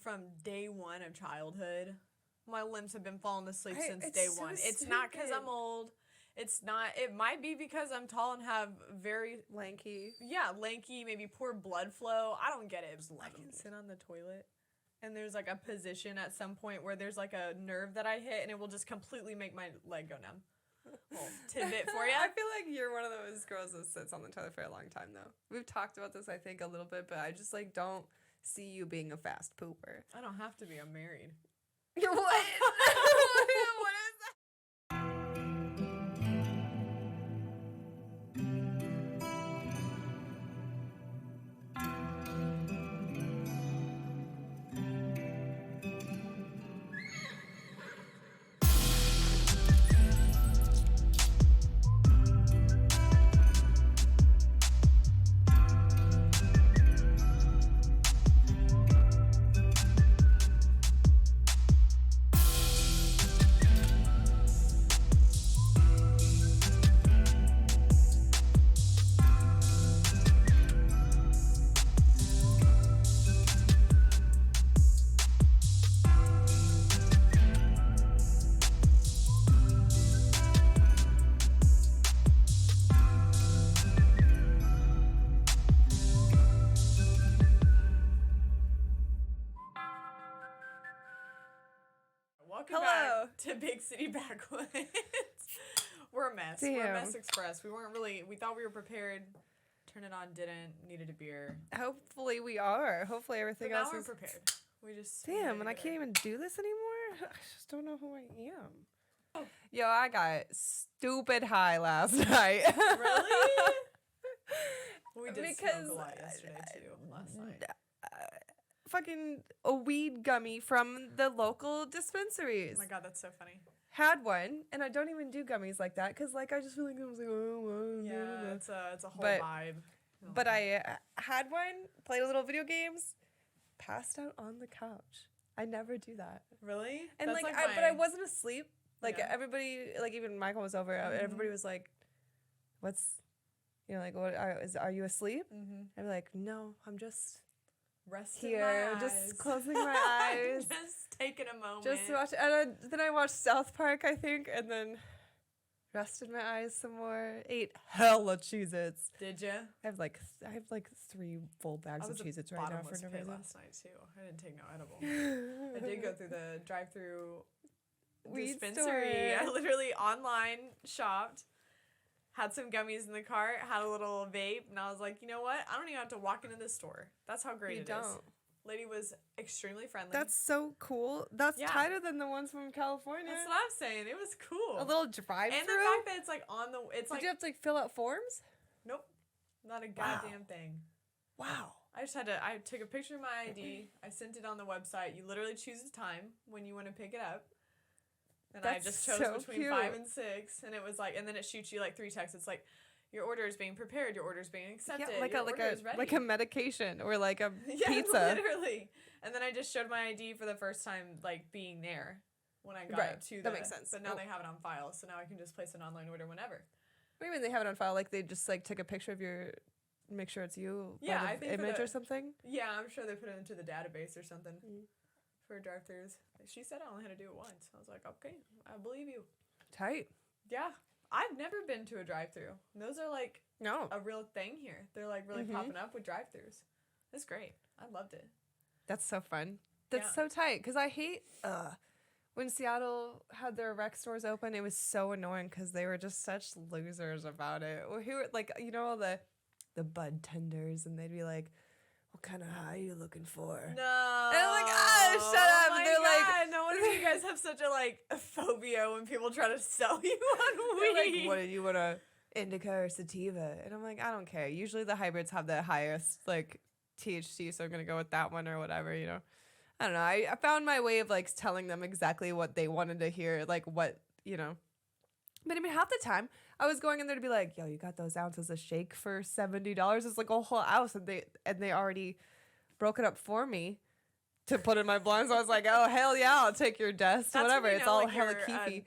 from day one of childhood. My limbs have been falling asleep since day so one. It's stupid. not because I'm old. It's not. It might be because I'm tall and have very lanky, maybe poor blood flow. I don't get it. I can don't. sit on the toilet, and there's like a position at some point where there's like a nerve that I hit, and it will just completely make my leg go numb. Little tidbit for you. I feel like you're one of those girls that sits on the toilet for a long time, though. We've talked about this, I think, a little bit, but I just like don't see you being a fast pooper. I don't have to be. I'm married. What? What is that? Welcome back to Big City Backwoods. We're a mess. Damn. We're a mess express. We thought we were prepared. Turn it on, didn't. Needed a beer. Hopefully we are. Hopefully everything But now else we're is prepared. We just Damn, and I can't even do this anymore? I just don't know who I am. Yo, I got stupid high last night. Really? We did smoke Because a lot yesterday too. Last night. Fucking a weed gummy from the local dispensaries. Oh my god, that's so funny. Had one, and I don't even do gummies like that because, like, I just feel like I was like, oh, Yeah, it's a whole But- vibe. But I had one, played a little video games, passed out on the couch. I never do that. Really? And That's but I wasn't asleep. Like Yeah. everybody, like even Michael was over. Everybody was like, "What's, what are you asleep?" I'm like, "No, I'm just resting here, my just eyes. closing my eyes, just taking a moment. just watch." And then I watched South Park, I think, and then rested my eyes some more. Ate hella Cheez-Its. Did you? I have like 3 full bags of Cheez-Its right now for no reason. Last night too. I didn't take no edible. I did go through the drive-through Weed dispensary. store. I literally online shopped, had some gummies in the cart, had a little vape, and I was like, you know what? I don't even have to walk into this store. That's how great You it is. don't. Lady was extremely friendly. That's so cool. That's Yeah. tighter than the ones from California. That's what I'm saying. It was cool. A little drive-through. and the fact that it's like on the. It's Did like you have to fill out forms? nope, not a goddamn thing. Wow. I just had to. I took a picture of my ID. I sent it on the website. You literally choose a time when you want to pick it up. And I That's just chose so between cute. 5 and 6, and it was like, and then it shoots you like 3 texts. It's like, your order is being prepared. Your order is being accepted. Yeah, like your a order is ready. like a medication or like a yeah, pizza. literally. And then I just showed my ID for the first time, like being there when I got Right, up to that makes sense. But now Oh. they have it on file, so now I can just place an online order whenever. What do you mean they have it on file? Like they just like took a picture of your, make sure it's you. Yeah, by the I think for image the- or something. Yeah, I'm sure they put it into the database or something Mm. for drive-thrus. She said I only had to do it once. I was like, okay, I believe you. Tight. Yeah, I've never been to a drive-thru. Those are like No, a real thing here. They're like really popping up with drive-thrus. That's great. I loved it. that's so fun. That's Yeah. so tight because I hate when Seattle had their rec stores open. It was so annoying because they were just such losers about it. Or who were like all the bud tenders, and they'd be like, "What kind of high are you looking for?" No. And I'm like, shut up. Oh And they're like, no wonder you guys have such a phobia when people try to sell you on They're weed. like, what do you want, a indica or sativa? And I'm like, I don't care. Usually the hybrids have the highest like THC, so I'm gonna go with that one or whatever, I don't know. I found my way of like telling them exactly what they wanted to hear, like what, But I mean, half the time I was going in there to be like, yo, you got those ounces of shake for $70? It's like a whole ounce, and they already broke it up for me to put in my blinds. So I was like, oh hell yeah, I'll take your dust, That's whatever. when you It's know, all like, hella you're keefy.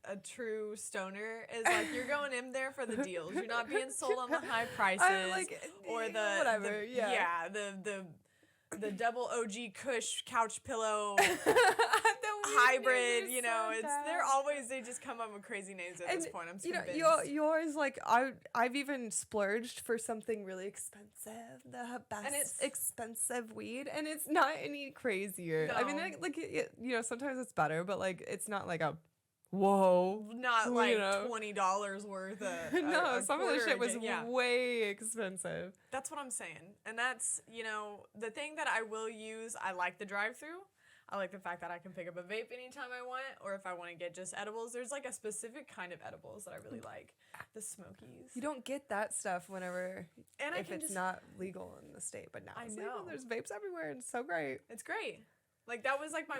A true stoner is like you're going in there for the deals. You're not being sold on the high prices I'm like, or the whatever. the, yeah. the the double OG Kush couch pillow The weed hybrid, names you are know, so they just come up with crazy names at this point. I'm convinced. Yours, like, I've even splurged for something really expensive, the best And it's- expensive weed, and it's not any crazier. I mean, No. sometimes it's better, but like, it's not like a whoa. Not you like know. $20 worth of No, some of the shit was yeah. way expensive. That's what I'm saying. And that's, you know, the thing that I will use, I like the drive-through. I like the fact that I can pick up a vape anytime I want, or if I want to get just edibles. There's like a specific kind of edibles that I really like. The Smokies. You don't get that stuff whenever And if it's not legal in the state, but now I it's legal. know. There's vapes everywhere, and it's so great. It's great. Like that was like my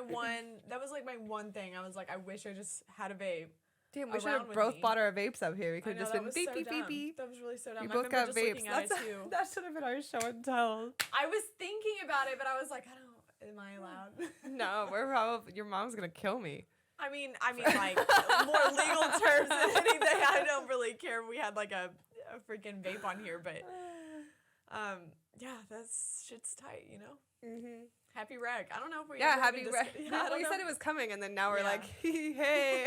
one thing. I was like, I wish I just had a vape. Damn, we should around have with both me. bought our vapes up here. We I could know, have just that been was beep, so beep, beep, dumb. beep. That was really so dumb. We I both remember got just vapes. looking at it too. That should have been our show and tell. I was thinking about it, but I was like, am I allowed? No, we're probably, your mom's going to kill me. I mean, like more legal terms than anything. I don't really care if we had like a freaking vape on here, but yeah, that's shit's tight, you know. Mm-hmm. Happy rec. I don't know if we Happy even rec. yeah, I don't We know. said it was coming, and then now we're Yeah. like, hey.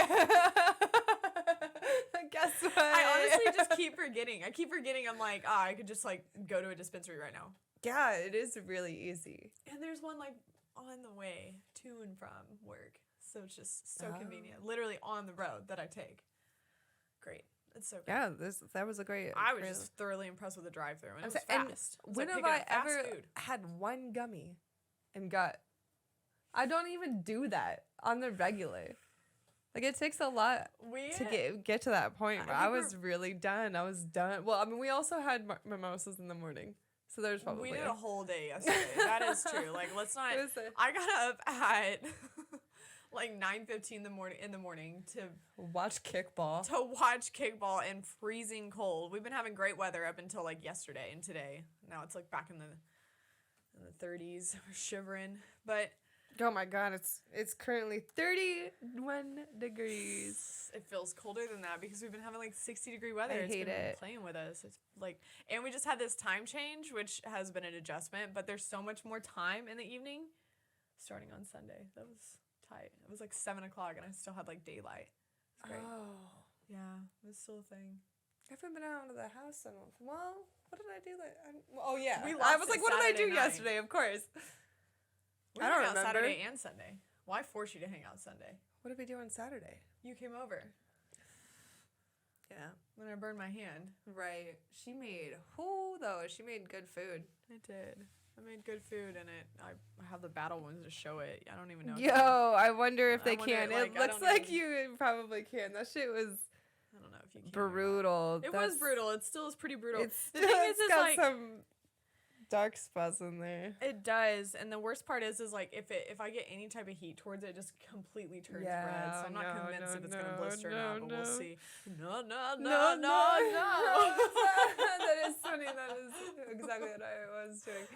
Guess what? I honestly just keep forgetting. I keep forgetting. I'm like, I could just like go to a dispensary right now. Yeah, it is really easy. And there's one like on the way to and from work. So it's just so Oh. convenient. Literally on the road that I take. Great. It's so great. Yeah, that was a great. I was great- just thoroughly impressed with the drive-through, and it was And fast. It was when like have picking I up fast ever food. had one gummy and got? I don't even do that on the regular. Like, it takes a lot to get to that point. I But I think was really done. I was done. Well, I mean, we also had mimosas in the morning, so there's probably We did a whole day yesterday. That is true. Like, let's not. I got up at like 9:15 in the morning to watch kickball. watch kickball in freezing cold. We've been having great weather up until like yesterday and today. Now it's like back in the 30s. We're shivering, but Oh my god, it's currently 31 degrees. it feels colder than that because we've been having like 60-degree weather. I It's hate been it. playing with us. It's like, and we just had this time change, which has been an adjustment. But there's so much more time in the evening, starting on Sunday. That was tight. It was like 7 o'clock, and I still had like daylight. It's great. Oh. Yeah, it was still a thing. I haven't been out of the house in a well, what did I do? Oh yeah, We I lost was it like, what did I Saturday do night. yesterday? Of course. We I hung don't out remember. Saturday and Sunday. Well, I forced you to hang out Sunday. What did we do on Saturday? You came over Yeah. when I burned my hand. Right. She made she made good food. I did. I made good food, and I have the battle ones to show it. I don't even know. Yo, I wonder if I they wonder, can. like, It I looks don't like even- you probably can. That shit was I don't know if you can. or not. brutal. It was brutal. It still is pretty brutal. It's The thing is got like some dark spots in there. it does, and the worst part is like if I get any type of heat towards it, it just completely turns red. So I'm not no, convinced no, if it's gonna no, blister or no, not, but we'll no. see. No. That is funny. That is exactly what I was doing.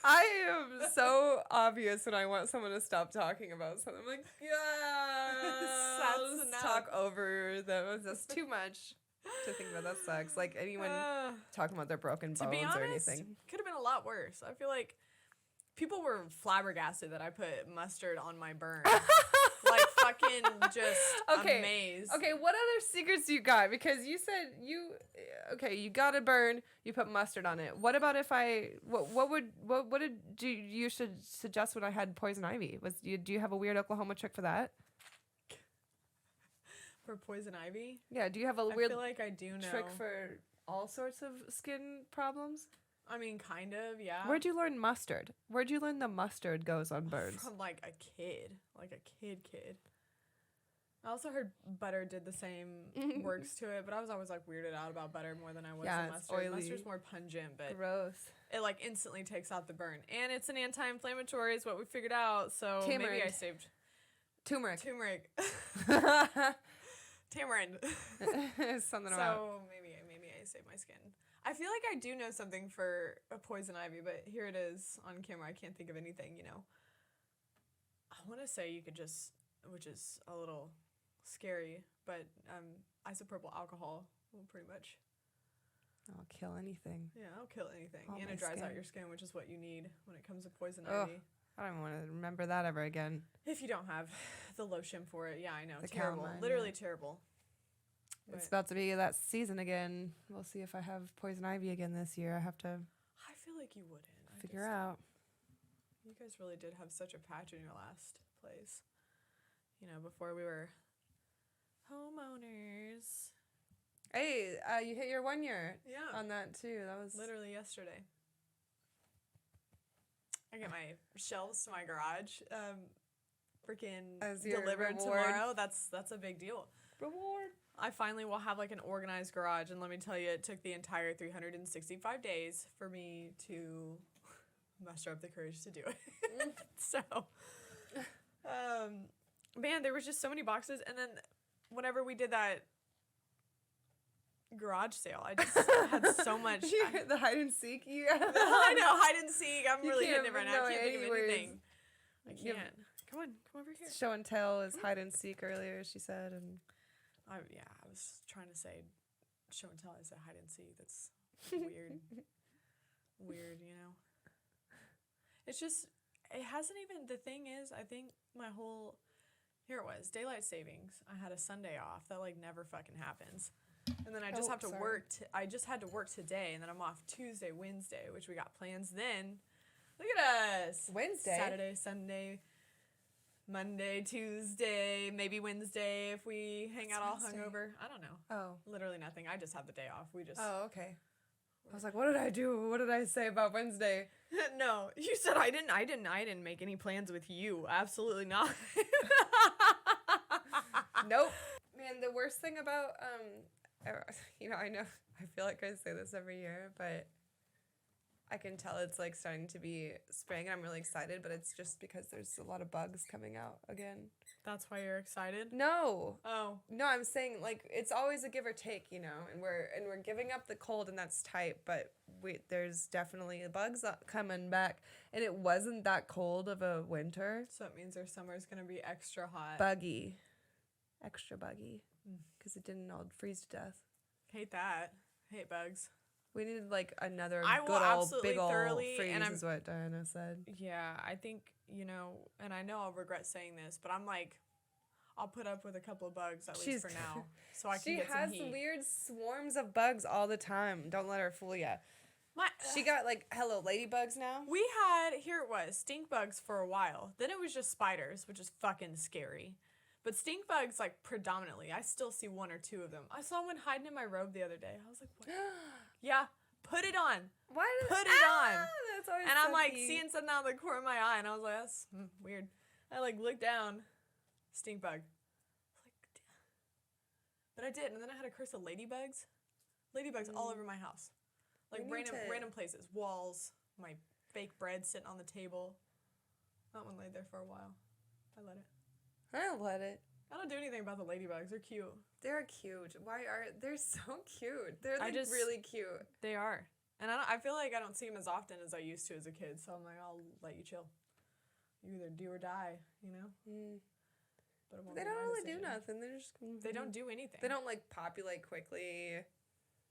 I am so obvious when I want someone to stop talking about something. I'm like, yeah, I'll just enough. talk over them. It's just too much to think about. That sucks. Like anyone talking about their broken To bones be honest, or anything. could have been a lot worse. I feel like people were flabbergasted that I put mustard on my burn. Like fucking just amazed. Okay, what other secrets you got? Because you said you got a burn, you put mustard on it. What about if what did you should suggest when I had poison ivy? Do you have a weird Oklahoma trick for that? For poison ivy? Yeah, do you have a I weird feel like I do know. trick for all sorts of skin problems? I mean, kind of, yeah. Where'd you learn mustard? Where'd you learn the mustard goes on burns? From like a kid. I also heard butter did the same works to it, but I was always like weirded out about butter more than I was Yeah, the it's mustard. oily. Mustard's more pungent, but Gross. it like instantly takes out the burn. And it's an anti-inflammatory is what we figued out, so maybe Tamarind. I saved Turmeric. Tamarind. Something about. So maybe I saved my skin. I feel like I do know something for a poison ivy, but here it is on camera. I can't think of anything, I want to say you could just, which is a little scary, but isopropyl alcohol will pretty much I'll kill anything. Yeah, I'll kill anything. All And my it dries out skin. your skin, which is what you need when it comes to poison Ugh. ivy. I don't even want to remember that ever again. If you don't have the lotion for it. Yeah, I know. The Terrible. calamine, Literally yeah. terrible. It's But about to be that season again. We'll see if I have poison ivy again this year. I have to I feel like you wouldn't. figure out. You guys really did have such a patch in your last place. You know, before we were homeowners. Hey, you hit your 1 year Yeah. on that too. That was Literally yesterday. I get my shelves to my garage freaking As your delivered reward. tomorrow. That's a big deal. reward. I finally will have like an organized garage, and let me tell you, it took the entire 365 days for me to muster up the courage to do it. So, man, there was just so many boxes, and then whenever we did that garage sale, I just had so much. The hide and seek. You I know, hide and seek. I'm You really can't hitting it right now. know I can't think of any words. anything. I You- can't. Come over here. Show and tell is hide and seek earlier. She said, and I was trying to say show and tell. I said hide and seek. That's weird. Weird, you know. It's just, it hasn't even, the thing is, I think my whole, here it was, daylight savings. I had a Sunday off. That like never fucking happens. And then I just have to sorry. work. I just had to work today, and then I'm off Tuesday, Wednesday, which we got plans then. Look at us. Wednesday? Saturday, Sunday, Monday, Tuesday, maybe Wednesday if we hang out all Wednesday? hungover. I don't know. oh, Literally nothing. I just have the day off. We just. oh, okay. I was like, what did I do? What did I say about Wednesday? No, you said I didn't make any plans with you. Absolutely not. Nope. Man, the worst thing about I know I feel like I say this every year, but I can tell it's like starting to be spring, and I'm really excited, but it's just because there's a lot of bugs coming out again. That's why you're excited? No. Oh. No, I'm saying like it's always a give or take, you know, and we're giving up the cold, and that's tight, but there's definitely bugs coming back, and it wasn't that cold of a winter. So it means our summer's going to be extra hot. Buggy. Extra buggy. Because it didn't all freeze to death. Hate that. Hate bugs. We needed like another I will good old absolutely big old thoroughly, freeze and I'm- is what Diana said. Yeah, I think, you know, and I know I'll regret saying this, but I'm like, I'll put up with a couple of bugs at least for now, so I can She get some has heat. weird swarms of bugs all the time. Don't let her fool ya. She got like hello ladybugs now. We had, here it was, stink bugs for a while. Then it was just spiders, which is fucking scary. But stink bugs, like, predominantly. I still see one or two of them. I saw one hiding in my robe the other day. I was like, what? Yeah, put it on. Why did Put it on. That's always And so I'm, like, cute. seeing something out of the corner of my eye. And I was like, that's weird. I, like, looked down. Stink bug. I was like, but I did. And then I had a curse of ladybugs. Ladybugs all over my house. Like, We need random places. Walls. My fake bread sitting on the table. That one laid there for a while. I let it. I don't let it. I don't do anything about the ladybugs. They're cute. They're cute. They're so cute. They're I like just- really cute. They are. And I feel like I don't see them as often as I used to as a kid. So I'm like, I'll let you chill. You either do or die, you know? But it won't They be don't my really do decision. nothing. They're just They don't do anything. They don't like populate quickly.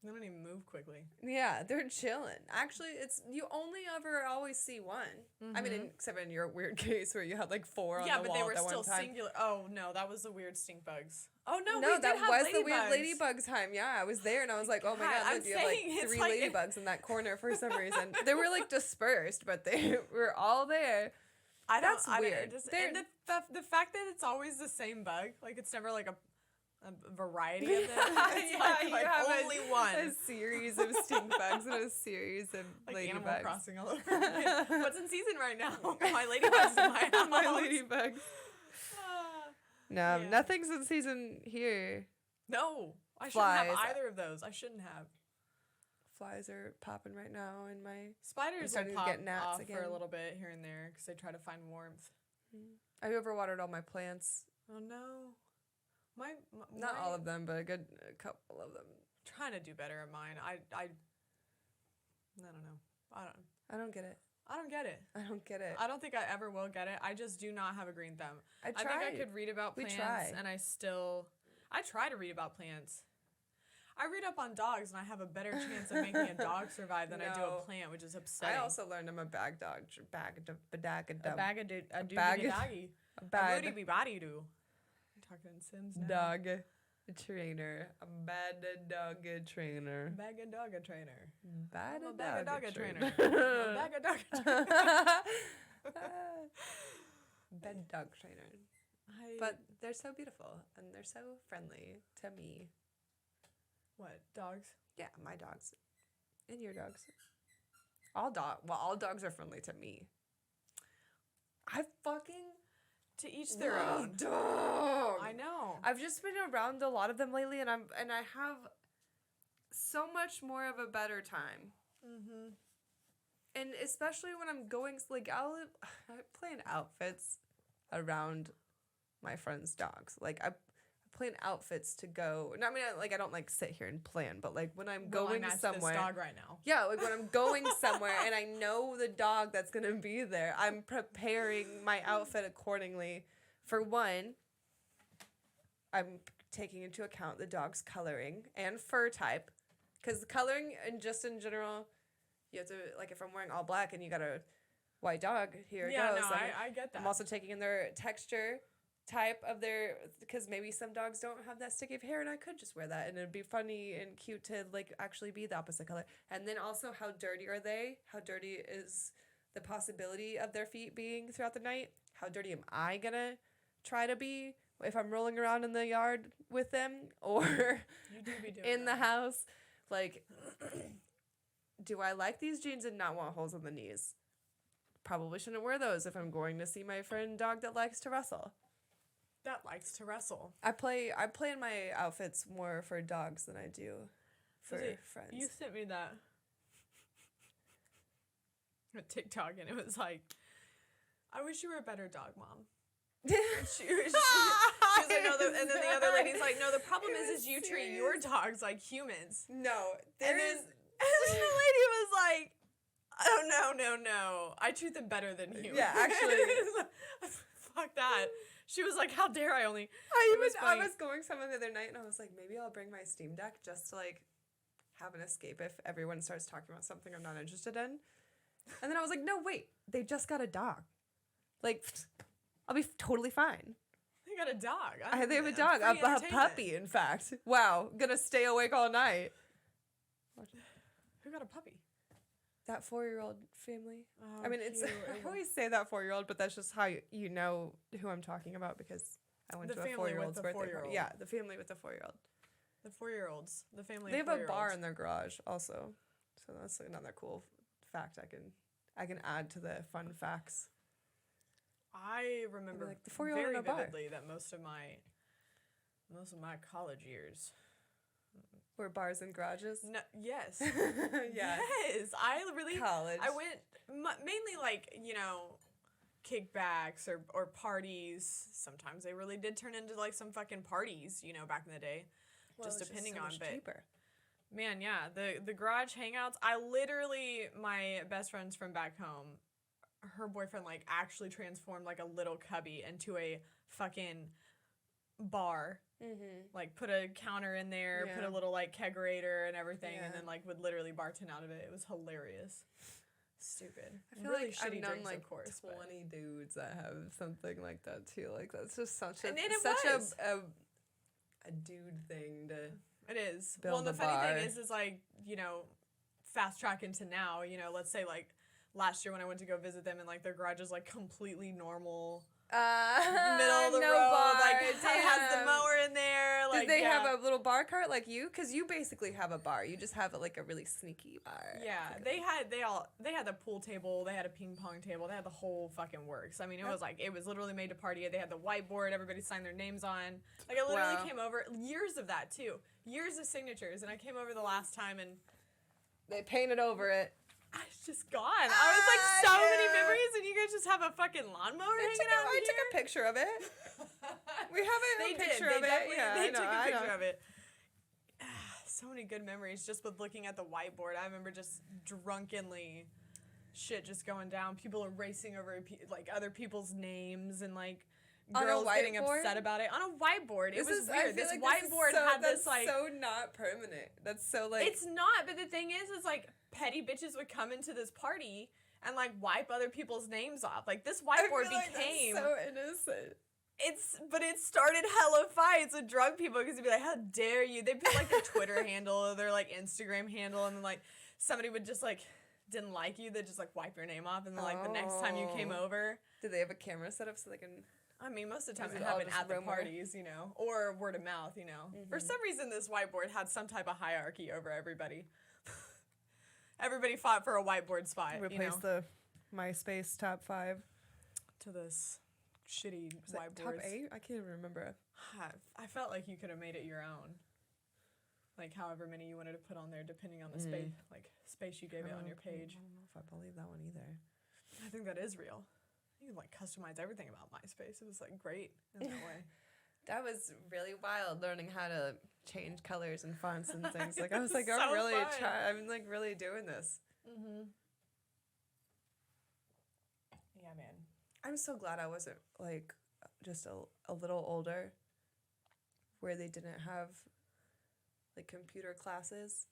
They don't even move quickly. Yeah, they're chilling. Actually, it's you only ever always see one. I mean, except in your weird case where you had like four on Yeah, the but wall they were at still one time. singular. Oh, no, that was the weird stink bugs. Oh, no, we No, did that have was ladybugs. the weird ladybug time. Yeah, I was there and I was like, oh my God, god, I'm look, you have like saying it's 3 like- ladybugs in that corner for some reason. They were like dispersed, but they were all there. That's weird. And the fact that it's always the same bug, like it's never like a variety of them. It's you like have only one. A series of stink bugs and a series of Like Animal ladybugs. Crossing all over again. What's in season right now? My ladybugs in my house. My ladybugs. Ah. No, Yeah. nothing's in season here. No, I shouldn't have Flies. either of those. I shouldn't have. Flies are popping right now in my. Spiders starting will to pop get gnats off for again. a little bit here and there because they try to find warmth. I overwatered all my plants. Oh no, Not all of them, but a good couple of them. Trying to do better at mine. I don't know. I don't get it. I don't get it. I don't get it. I don't think I ever will get it. I just do not have a green thumb. I think I could read about We plants, try. and I try to read about plants. I read up on dogs, and I have a better chance of making a dog survive than I do a No. plant, which is upsetting. I also learned I'm a bag dog. A bag of A bag. doggy. A A bad booty be body do. I'm talking Sims now. dog trainer. A bad dog trainer. Bag of dog trainer. Bad I'm a bag of dog trainer. trainer. I'm a bag of dog trainer. Bad dog trainer. But they're so beautiful and they're so friendly to me. What, dogs? Yeah, my dogs. And your dogs. All dogs are friendly to me. I fucking To each their love own. dogs. I know. I've just been around a lot of them lately, and I have so much more of a better time. Mm-hmm. And especially when I'm going, like, I plan outfits around my friends' dogs. Like, I plan outfits to go. I mean, I don't, like, sit here and plan, but, like, when I'm going somewhere. This dog right now. Yeah, like, when I'm going somewhere and I know the dog that's going to be there, I'm preparing my outfit accordingly. For one, I'm taking into account the dog's coloring and fur type. Because coloring, and just in general, you have to, like, if I'm wearing all black and you got a white dog, here it goes. No, I get that. I'm also taking in their texture type of their, because maybe some dogs don't have that sticky of hair, and I could just wear that, and it'd be funny and cute to, like, actually be the opposite color. And then also, how dirty are they? How dirty is the possibility of their feet being throughout the night? How dirty am I gonna try to be if I'm rolling around in the yard with them, or You do be doing in the that. house? Like, do I like these jeans and not want holes in the knees? Probably shouldn't wear those if I'm going to see my friend dog that likes to wrestle. That likes to wrestle. I plan my outfits more for dogs than I do for friends. You sent me that a TikTok, and it was like, I wish you were a better dog mom. She was like, no, and then the other lady's like, no, the problem is you treat your dogs like humans. No, And then the lady was like, oh, no. I treat them better than humans. Yeah, actually. Fuck that. She was like, how dare I only. I was going somewhere the other night, and I was like, maybe I'll bring my Steam Deck just to, like, have an escape if everyone starts talking about something I'm not interested in. And then I was like, no, wait, they just got a dog. Like, I'll be totally fine. They got a dog. They have a dog, a puppy, in fact. Wow, gonna stay awake all night. Who got a puppy? That 4-year-old family. Oh, I mean, it's. cute. I always say that 4-year-old, but that's just how you know who I'm talking about, because I went The to a family 4-year-old's with the birthday 4-year-old. party. Yeah, the family with the 4-year-old. The 4-year-olds. The family. They of have a bar 4-year-olds. in their garage also, so that's another cool fact I can add to the fun facts. I remember Like, the 4-year-old very in a bar. vividly that most of my college years. Or bars and garages. No, yes. Yeah. Yes. I really. College. I went mainly like, kickbacks or parties. Sometimes they really did turn into like some fucking parties, back in the day. Well, just it's depending so on, much but cheaper. man, yeah, the garage hangouts. I literally, my best friends from back home, her boyfriend like actually transformed like a little cubby into a fucking bar. Mm-hmm. Like put a counter in there, put Yeah. a little like kegerator and everything, Yeah. and then like would literally bartend out of it. It was hilarious. Stupid. I feel really like shitty I've known drinks, like of course. 20 dudes that have something like that too. Like, that's just such a And it such was. a dude thing to. It is. Build Well, and the a funny bar. thing is like, fast track into now, let's say like last year when I went to go visit them and like their garage is like completely normal, middle of the no road, bar, like has the damn. mower in there. Like, Did they have a little bar cart like you? Because you basically have a bar. You just have like a really sneaky bar. Yeah, they had the pool table, they had a ping pong table, they had the whole fucking works. I mean, it was literally made to party. They had the whiteboard, everybody signed their names on. Like, I literally Wow. came over, years of that too, years of signatures, and I came over the last time and They painted over it. I was just gone. I was like, so many memories, and you guys just have a fucking lawnmower hanging out I here. took a picture of it. We have a picture of it. Yeah, they I know, took a I picture know. of it. So many good memories just with looking at the whiteboard. I remember just drunkenly shit just going down. People are racing over like other people's names and like On a girls getting whiteboard? upset about it on a whiteboard. It was I weird. feel This like whiteboard had this like. so not permanent. That's so like. It's not, but the thing is like petty bitches would come into this party and like wipe other people's names off. Like this whiteboard became so innocent. But it started hella fights with drunk people because they'd be like, "How dare you?" They put like their Twitter handle or their like Instagram handle, and then like somebody would just like didn't like you, they'd just like wipe your name off, and then like the next time you came over. Did they have a camera set up so they can? I mean, most of the time Was it it all happened just at the rumor? parties, you know, or word of mouth, you know. For some reason, this whiteboard had some type of hierarchy over everybody. Everybody fought for a whiteboard spot. Replace the MySpace top 5 to this shitty Was it whiteboards. top 8? I can't even remember. I felt like you could have made it your own. Like however many you wanted to put on there, depending on the space you gave it on your page. I don't know if I believe that one either. I think that is real. You can like customize everything about MySpace. It was like great in that way. That was really wild, learning how to change colors and fonts and things. Like I was like, So I'm really fun. I'm like really doing this. Yeah, man. I'm so glad I wasn't like just a little older, where they didn't have like computer classes.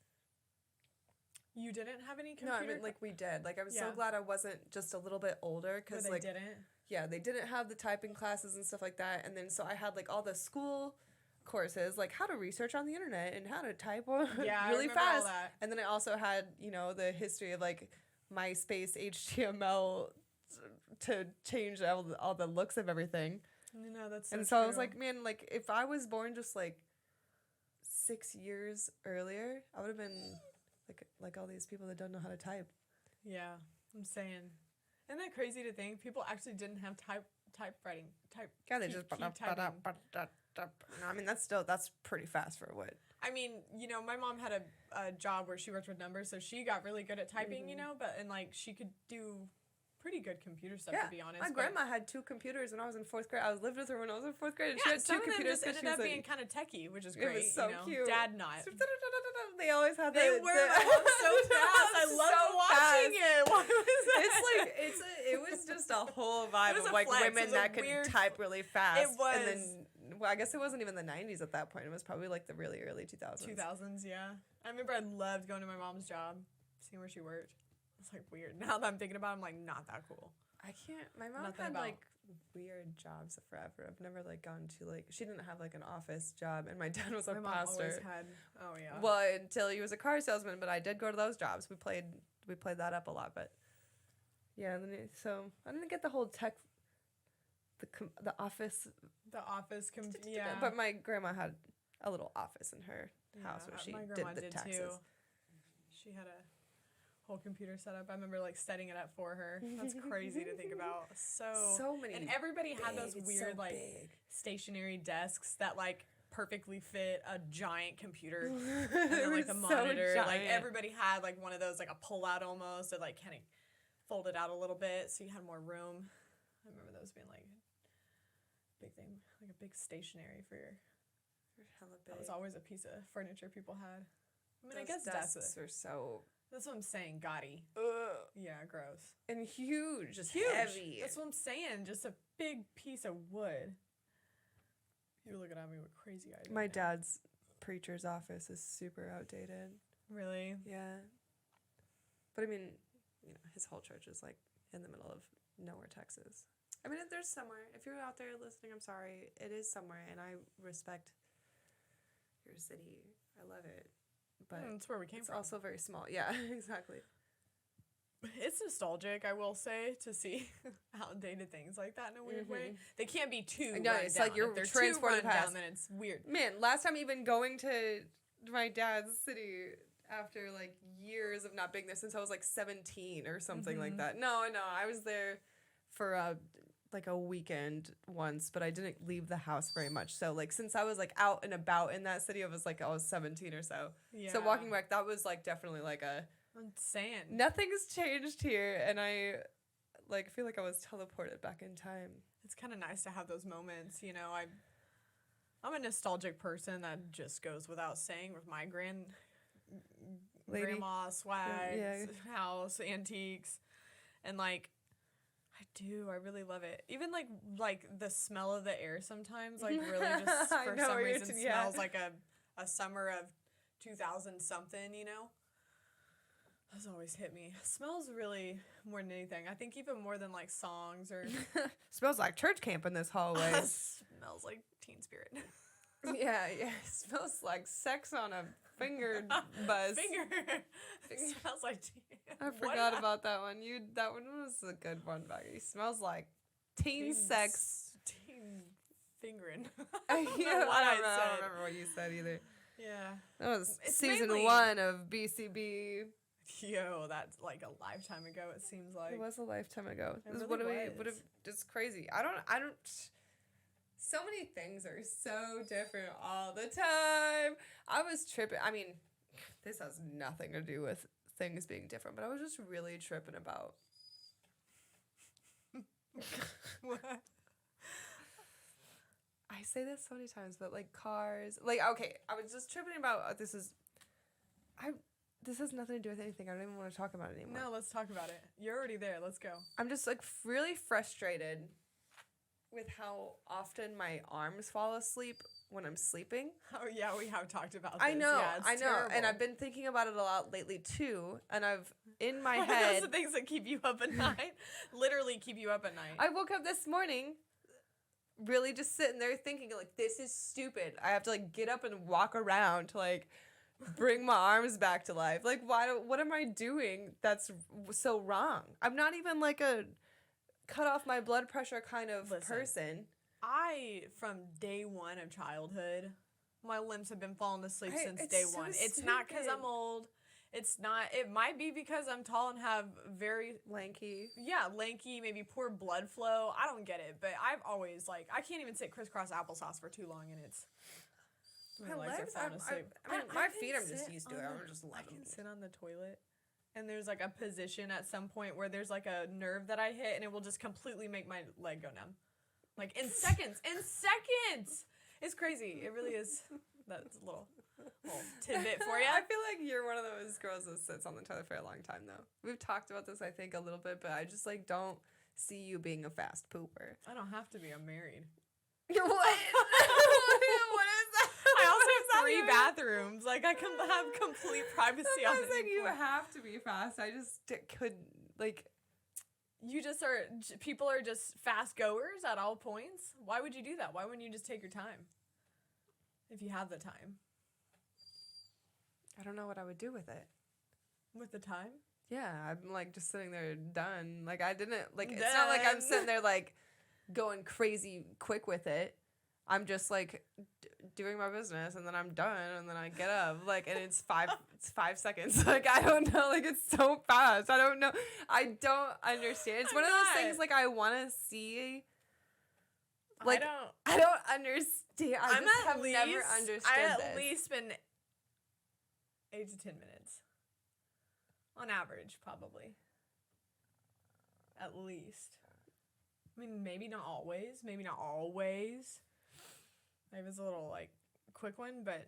You didn't have any computer? No, I mean like we did. Like I'm so Yeah. glad I wasn't just a little bit older, because they like didn't. yeah, they didn't have the typing classes and stuff like that. And then so I had like all the school courses, like how to research on the internet and how to type Yeah, I really remember all fast. that. And then I also had, you know, the history of like MySpace HTML to change all the looks of everything. You know, that's so And so I was true. like, man, like if I was born just like 6 years earlier, I would have been like all these people that don't know how to type. Yeah, I'm saying. Isn't that crazy to think? People actually didn't have typewriting. Yeah, they key- just. key typing. No, I mean that's pretty fast for what. I mean, you know, my mom had a job where she worked with numbers, so she got really good at typing, you know, and like she could do pretty good computer stuff, to be honest. My but- grandma had 2 computers when I was in 4th grade. I lived with her when I was in 4th grade, and she Yeah, had 2 some of them computers. just ended up being kind of techie, which is It great. was so you know? cute. Dad not. They always had They the, were the, my mom so fast. I loved watching it. Why was that? It's like it was just a whole vibe was of a like flex. It women was a that could weird- type really fast. It was. And then, well, I guess it wasn't even the 90s at that point. It was probably like the really early 2000s. 2000s, yeah. I remember I loved going to my mom's job, seeing where she worked. It's like weird. Now that I'm thinking about it, I'm like, not that cool. I can't. My mom Nothing had about- like weird jobs forever. I've never like gone to like. She didn't have like an office job, and my dad was a My mom always pastor. had. Oh yeah. Well, until he was a car salesman, but I did go to those jobs. We played that up a lot, but yeah. And then so I didn't get the whole tech, the office. The office. Yeah. But my grandma had a little office in her house where she my did grandma the did taxes. too. She had a whole computer set up. I remember like setting it up for her. That's crazy to think about. So many. And everybody had those big, weird so like big. stationary desks that like perfectly fit a giant computer. And It then like the was so monitor. Like giant. everybody had like one of those like a pull out almost that like kind of folded out a little bit so you had more room. I remember those being like big thing, like a big stationary for your. Hella That was big. always a piece of furniture people had. I mean, I Those guess desks are so that's what I'm saying. Gaudy. Yeah, gross. and huge, just Huge. heavy. That's what I'm saying. Just a big piece of wood. You're looking at me with crazy eyes. My right now. dad's preacher's office is super outdated. Really? Yeah. But I mean, you know, his whole church is like in the middle of nowhere, Texas. I mean, there's somewhere. If you're out there listening, I'm sorry. It is somewhere, and I respect your city. I love it. But That's where we came it's from. also very small. Yeah, exactly. It's nostalgic, I will say, to see outdated things like that in a weird way. They can't be too. I know, run it's down. like you're if they're transported too run past. down, then it's weird. Man, last time even going to my dad's city after like years of not being there since I was like 17 or something like that. No, I was there for like a weekend once, but I didn't leave the house very much. So like since I was like out and about in that city, I was 17 or so. Yeah. So walking back, that was like definitely like I'm saying. nothing's changed here, and I like feel like I was teleported back in time. It's kind of nice to have those moments, you know. I'm a nostalgic person, that just goes without saying, with my Lady. grandma swags, Yeah. house antiques, and like I do. I really love it. Even like the smell of the air sometimes like really just I for know some what you're reason t- yeah. smells like a summer of 2000 something, you know? That's always hit me. Smells really more than anything. I think even more than like songs or Smells like church camp in this hallway. smells like Teen Spirit. Yeah. It smells like sex on a finger buzz. Finger. Smells like I forgot about that one. That one was a good one, Becky. Smells like teen sex. Teen fingering. I don't I remember what you said either. Yeah. That was It's season mainly- 1 of BCB. Yo, that's like a lifetime ago, it seems like. It was a lifetime ago. It This is really what was. it's crazy. I don't so many things are so different all the time. I was tripping. I mean, this has nothing to do with things being different, but I was just really tripping about What? I say this so many times, but like cars, like okay, I was just tripping about this has nothing to do with anything. I don't even want to talk about it anymore. No, let's talk about it. You're already there. Let's go. I'm just like really frustrated with how often my arms fall asleep when I'm sleeping. Oh yeah, we have talked about this. I know, Yeah, it's I know, and terrible. I've been thinking about it a lot lately too. And I've in my Those head, are the things that keep you up at night. Literally keep you up at night. I woke up this morning really just sitting there thinking like this is stupid. I have to like get up and walk around to like bring my arms back to life. Like what am I doing that's so wrong? I'm not even like a cut off my blood pressure kind of Listen. person. I, from day one of childhood, my limbs have been falling asleep since It's day so one. It's not because I'm stupid. old. It's not. It might be because I'm tall and have very Lanky. lanky, maybe poor blood flow. I don't get it, but I've always like I can't even sit crisscross applesauce for too long, and it's my legs are falling asleep. I mean, my can feet I'm just sit used to on it. the- I'm just I loving can it. sit on the toilet, and there's like a position at some point where there's like a nerve that I hit, and it will just completely make my leg go numb, like in seconds. In seconds, it's crazy. It really is. That's a little tidbit for you. I feel like you're one of those girls that sits on the toilet for a long time, though. We've talked about this, I think, a little bit, but I just like don't see you being a fast pooper. I don't have to be. I'm married. What? What is that? I also What is that have 3 even? bathrooms. Like I can have complete privacy I'm on not the saying you point. have to be fast. I just couldn't like. You just are. People are just fast goers at all points. Why would you do that? Why wouldn't you just take your time? If you have the time. I don't know what I would do with it. With the time? Yeah, I'm like just sitting there done. Like I didn't like. It's not like I'm Done. sitting there like going crazy quick with it. I'm just like doing my business and then I'm done and then I get up like and it's 5 seconds. Like I don't know. Like it's so fast. I don't know. I don't understand. It's I'm one of those not. things like I want to see. Like I don't. I don't understand. I I'm just at have least, never understood I at this. least spend 8 to 10 minutes. On average, probably. At least. I mean, maybe not always. Maybe not always. Maybe it's a little, like, quick one, but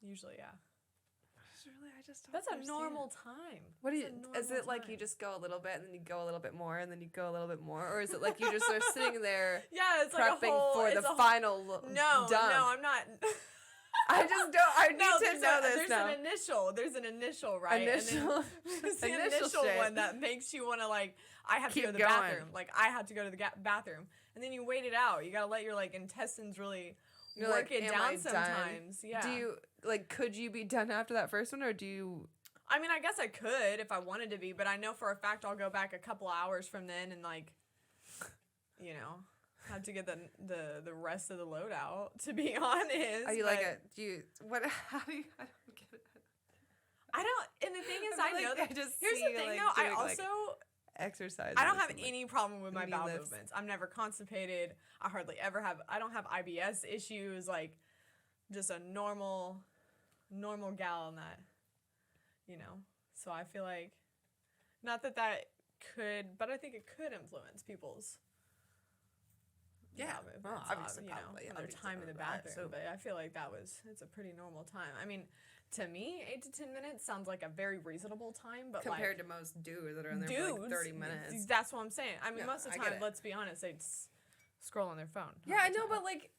usually, yeah. I just don't That's a understand. normal time. What do you? That's a Is it normal like you time. just go a little bit and then you go a little bit more and then you go a little bit more, or is it like you just are sitting there Yeah, it's like a prepping whole... for it's the a whole- final No, dump? no, I'm not... I just don't. I need No, to know this there's now. an initial. There's an initial, right? Initial. And then there's the Initial initial shit. one that makes you want to, like, I have to Keep go to the going. bathroom. Like, I have to go to the bathroom. And then you wait it out. You got to let your, like, intestines really You're work like, it "Am down I done?" sometimes. Yeah. Do you like? Could you be done after that first one, or do you? I mean, I guess I could if I wanted to be, but I know for a fact I'll go back a couple hours from then and, like, you know, have to get the rest of the load out, to be honest. Are you like but a? Do you? What? How do you? I don't get it. I don't, and the thing is, I I feel know like that, I just here's see the you, thing like, though, I doing, like, also, Exercise. I don't have any problem with my knee bowel lifts. movements. I'm never constipated. I hardly ever have. I don't have IBS issues. Like, just a normal gal in that. You know. So I feel like, not that could, but I think it could influence people's. Yeah, bowel movements, obviously, you know, probably, and their obviously, time in the right, bathroom. so- But I feel like it's a pretty normal time. I mean, to me, 8 to 10 minutes sounds like a very reasonable time, but compared like, to most dudes that are in there for like 30 minutes. That's what I'm saying. I mean, No, most of the I get time, it. let's be honest, they scroll on their phone. Yeah, half I the know, time. but like,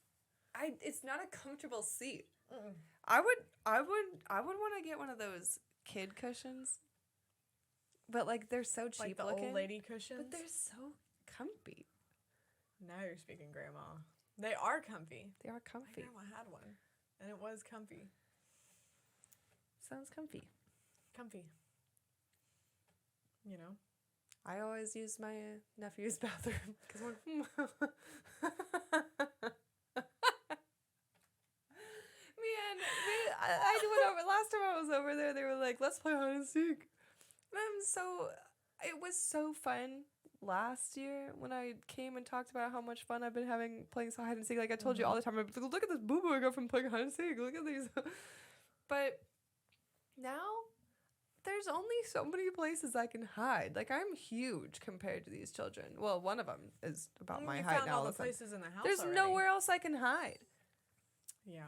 it's not a comfortable seat. Mm-mm. I would want to get one of those kid cushions, but like they're so cheap Like the looking. old lady cushions. But they're so comfy. Now you're speaking, Grandma. They are comfy. They are My comfy. grandma had one, and it was comfy. Sounds comfy. Comfy. You know? I always use my nephew's bathroom because man, I went over last time I was over there. They were like, "Let's play hide and seek," and it was so fun last year when I came and talked about how much fun I've been having playing hide and seek. Like I told you all the time, I'm like, look at this boo boo I got from playing hide and seek. Look at these, but now there's only so many places I can hide. Like I'm huge compared to these children. Well, one of them is about my You height found now. all the Listen. places in the house There's already. nowhere else I can hide. Yeah.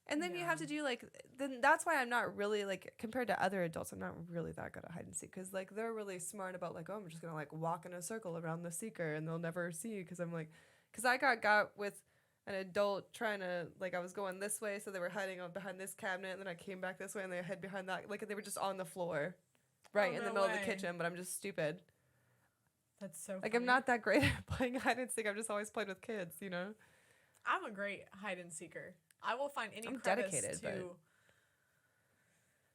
And then you have Yeah. to do like, then that's why I'm not really like, compared to other adults, I'm not really that good at hide and seek. Cause like they're really smart about like, oh, I'm just gonna like walk in a circle around the seeker and they'll never see you. Cause I'm like, cause I got with an adult trying to, like I was going this way. So they were hiding behind this cabinet and then I came back this way and they hid behind that. Like they were just on the floor, right in the no middle of the way. kitchen, but I'm just stupid. That's so Like funny. I'm not that great at playing hide and seek. I've just always played with kids, you know? I'm a great hide and seeker. I will find any I'm crevice dedicated, to. but-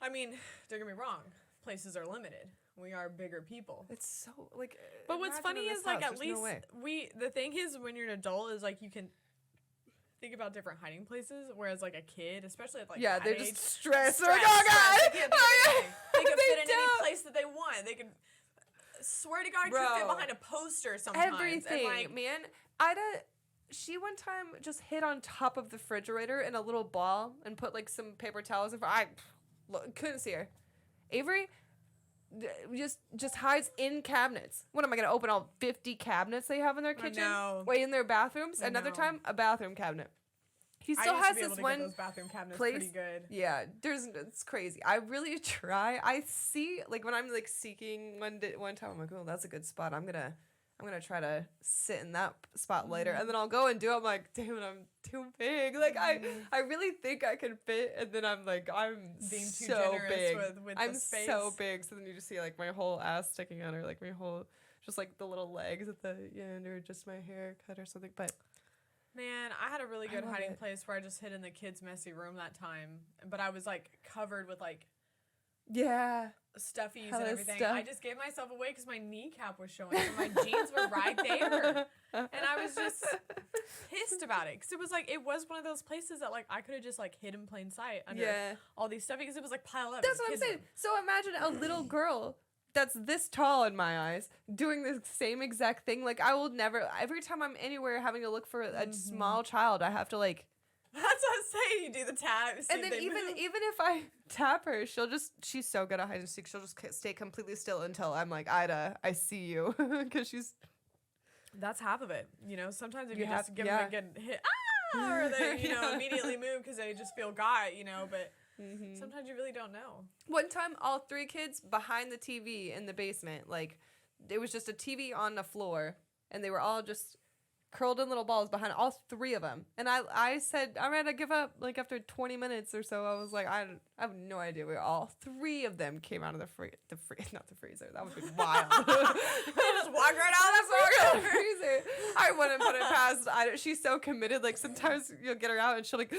I mean, don't get me wrong. Places are limited. We are bigger people. It's so like. But what's imagine funny in this is like house, at there's no least way. the thing is when you're an adult is like you can think about different hiding places, whereas like a kid, especially at like Yeah, that they're age, just stressed. They're stressed, like, oh stressed. god, They can't think of anything. They can fit in any don't. place that they want. They can swear to God could Bro. fit behind a poster sometimes. Everything, And like, man. She one time just hid on top of the refrigerator in a little ball and put like some paper towels in. Couldn't see her. Avery just hides in cabinets. What am I gonna open all 50 cabinets they have in their kitchen? know. Wait, in their bathrooms. I Another know. time, a bathroom cabinet. He I still used to has be able this to get one those bathroom cabinets place. pretty good. Yeah, it's crazy. I really try. I see like when I'm like seeking one time, I'm like, oh, that's a good spot. I'm gonna try to sit in that spot later, and then I'll go and do it. I'm like, damn it, I'm too big. Like I really think I can fit, and then I'm like, I'm Being too so generous big. with I'm the space. so big. So then you just see like my whole ass sticking out, or like my whole, just like the little legs at the end, or just my haircut or something. But Man, I had a really good love hiding it. place where I just hid in the kids' messy room that time, but I was like covered with like yeah, stuffies Hella and everything. stuff. I just gave myself away because my kneecap was showing and my jeans were right there. And I was just pissed about it because it was like, it was one of those places that like I could have just like hid in plain sight under yeah. all these stuff because it was like piled up. That's in what the I'm kids' saying. room. So imagine a little girl that's this tall in my eyes doing the same exact thing. Like I will never. Every time I'm anywhere having to look for a small child, I have to like. That's what I'm saying. You do the tab. see And if then they even move. if I tap her, she's so good at hide and seek. She'll just stay completely still until I'm like, Ida, I see you, because she's. That's half of it. You know, sometimes if You you, have- just give yeah. them a good hit, or they, you know, Yeah. immediately move because they just feel got, you know, but sometimes you really don't know. One time, all 3 kids behind the TV in the basement, like, it was just a TV on the floor, and they were all just curled in little balls behind all 3 of them. And I said, I'm ready to give up. Like, after 20 minutes or so, I was like, I have no idea where all 3 of them came out of not the freezer. That would be wild. They just walk right out of the freezer. freezer. I wouldn't put it past Ida. She's so committed. Like, sometimes you'll get her out and she'll like,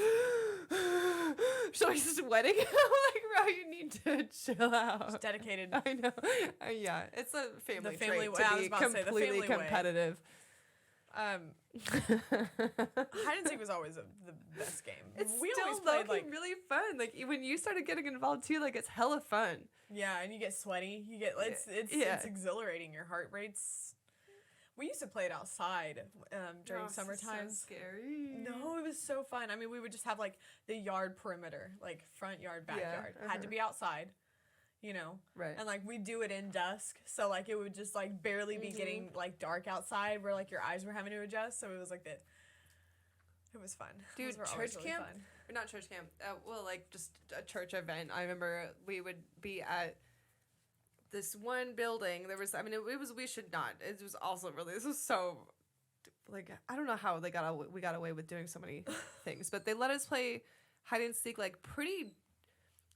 she'll be sweating. I'm like, bro, you need to chill out. Dedicated. I know. Yeah, it's a family The family trait way. I to was be about to say, the completely family way. competitive. Hide and seek was always the best game. It's we still always played like really fun. Like when you started getting involved too, like it's hella fun. yeah, and you get sweaty. You get it's Yeah. exhilarating. Your heart rates. We used to play it outside during Oh, summertime. So scary. No, it was so fun. I mean, we would just have like the yard perimeter, like front yard, backyard. Had to be outside, you know. Right. And like we do it in dusk, so like it would just like barely be getting like dark outside, where like your eyes were having to adjust. So it was like that. It was fun. Dude, Those were church always really camp? fun. or not church camp. Well, like just a church event. I remember we would be at this one building. There was, I mean, it was, we should not. It was also really, this was so, like, I don't know how we got away with doing so many things, but they let us play hide and seek, like, pretty.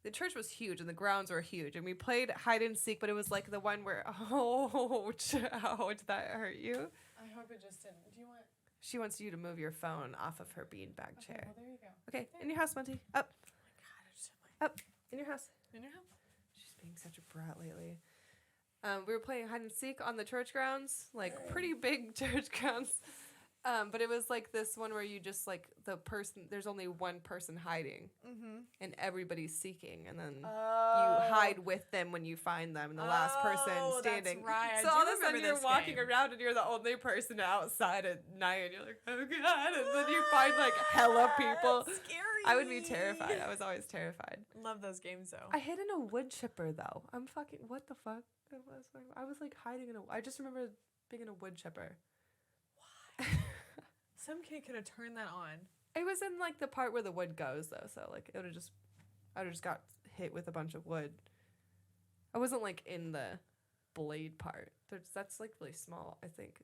The church was huge and the grounds were huge, and we played hide and seek, but it was like the one where, ouch, did that hurt you? I hope it just didn't. Do you want? She wants you to move your phone off of her beanbag chair. Well, there you go. Okay, in your house, Monty. Up. Oh my God, I just hit my. Up. In your house. In your house? She's being such a brat lately. We were playing hide and seek on the church grounds, like pretty big church grounds. But it was like this one where you just like there's only one person hiding, and everybody's seeking, and then you hide with them when you find them, and the last person standing. That's right. So all of a sudden you're walking around and you're the only person outside at night, and you're like, oh God, and then you find like hella people. That's scary. I would be terrified. I was always terrified. Love those games though. I hid in a wood chipper though. What the fuck? I was like hiding I just remember being in a wood chipper. Why? Some kid could have turned that on. It was in like the part where the wood goes though, so like I would have just got hit with a bunch of wood. I wasn't like in the blade part. That's like really small, I think.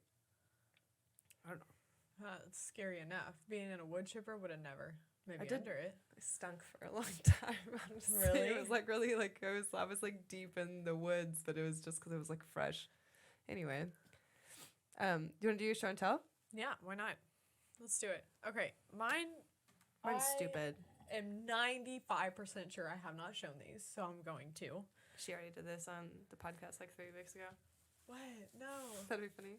I don't know. It's scary enough. Being in a wood chipper would have never. Maybe I did. under it. I stunk for a long time. Honestly. Really? It was like really like I was like deep in the woods, but it was just because it was like fresh. Anyway, do you want to do your show and tell? Yeah, why not? Let's do it. Okay, mine's stupid. I'm 95% sure I have not shown these, so I'm going to. She already did this on the podcast like 3 weeks ago. What? No. That'd be funny.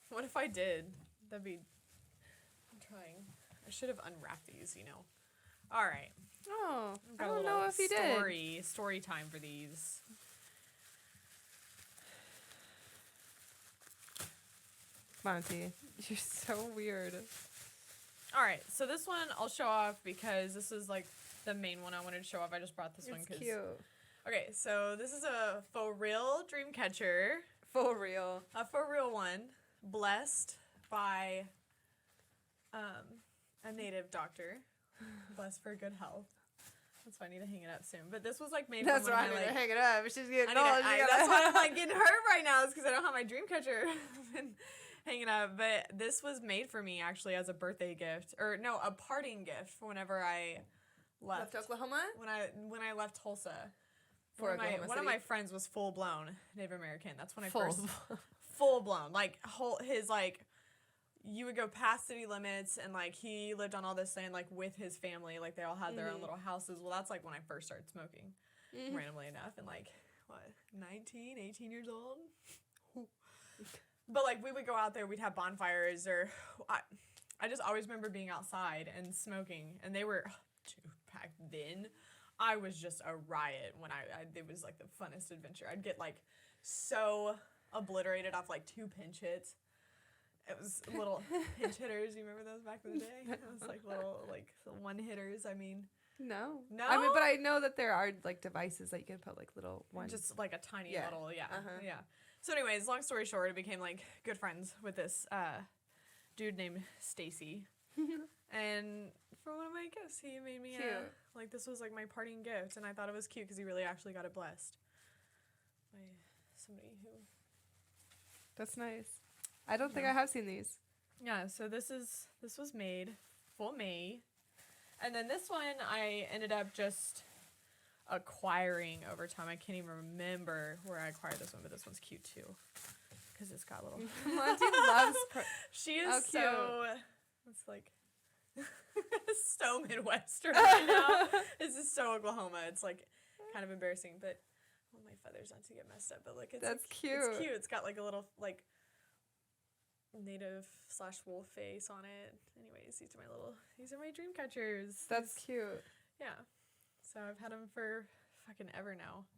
What if I did? I'm trying. I should have unwrapped these, All right. Oh, I've got I a don't little know if you did. Story time for these. Monty, you're so weird. All right, so this one I'll show off because this is like the main one I wanted to show off. I just brought this one because cute. Okay, so this is a for real dream catcher. For real. A for real one, blessed by a native doctor. Blessed for good health. That's why I need to hang it up soon. But this was like made That's from why one I of need my, to hang it up. She's getting that's why I'm like getting hurt right now, is because I don't have my dream catcher hanging up. But this was made for me actually as a birthday gift, or no, a parting gift for whenever I left Oklahoma. When I left Tulsa. For one of my friends was full blown Native American. That's when I Full. first full blown like his like. You would go past city limits, and like he lived on all this land like with his family, like they all had their own little houses. Well, that's like when I first started smoking, randomly enough, and like what 19, 18 years old. But like we would go out there, we'd have bonfires, or I just always remember being outside and smoking, and they were dude, back then I was just a riot when it was like the funnest adventure. I'd get like so obliterated off like 2 pinch hits. It was little pinch hitters. You remember those back in the day? It was like little like one hitters. I mean, no. No? I mean, but I know that there are like devices that you can put like little ones. just like a tiny Yeah. little, yeah, Uh-huh. yeah. So, anyways, long story short, I became like good friends with this dude named Stacy, and for one of my gifts, he made me Cute. like this was like my parting gift, and I thought it was cute because he really actually got it blessed by somebody who. That's nice. I don't think I have seen these. Yeah, so this was made for me. And then this one I ended up just acquiring over time. I can't even remember where I acquired this one, but this one's cute too. Because it's got little... Monty loves... She is Oh, cute. so... It's like... so Midwestern right now. This is so Oklahoma. It's like kind of embarrassing, but... I want my feathers not to get messed up, but look, it's That's like, cute. It's cute. It's got like a little like... native/wolf face on it. Anyways, these are my dream catchers. That's cute. Yeah. So I've had them for fucking ever now.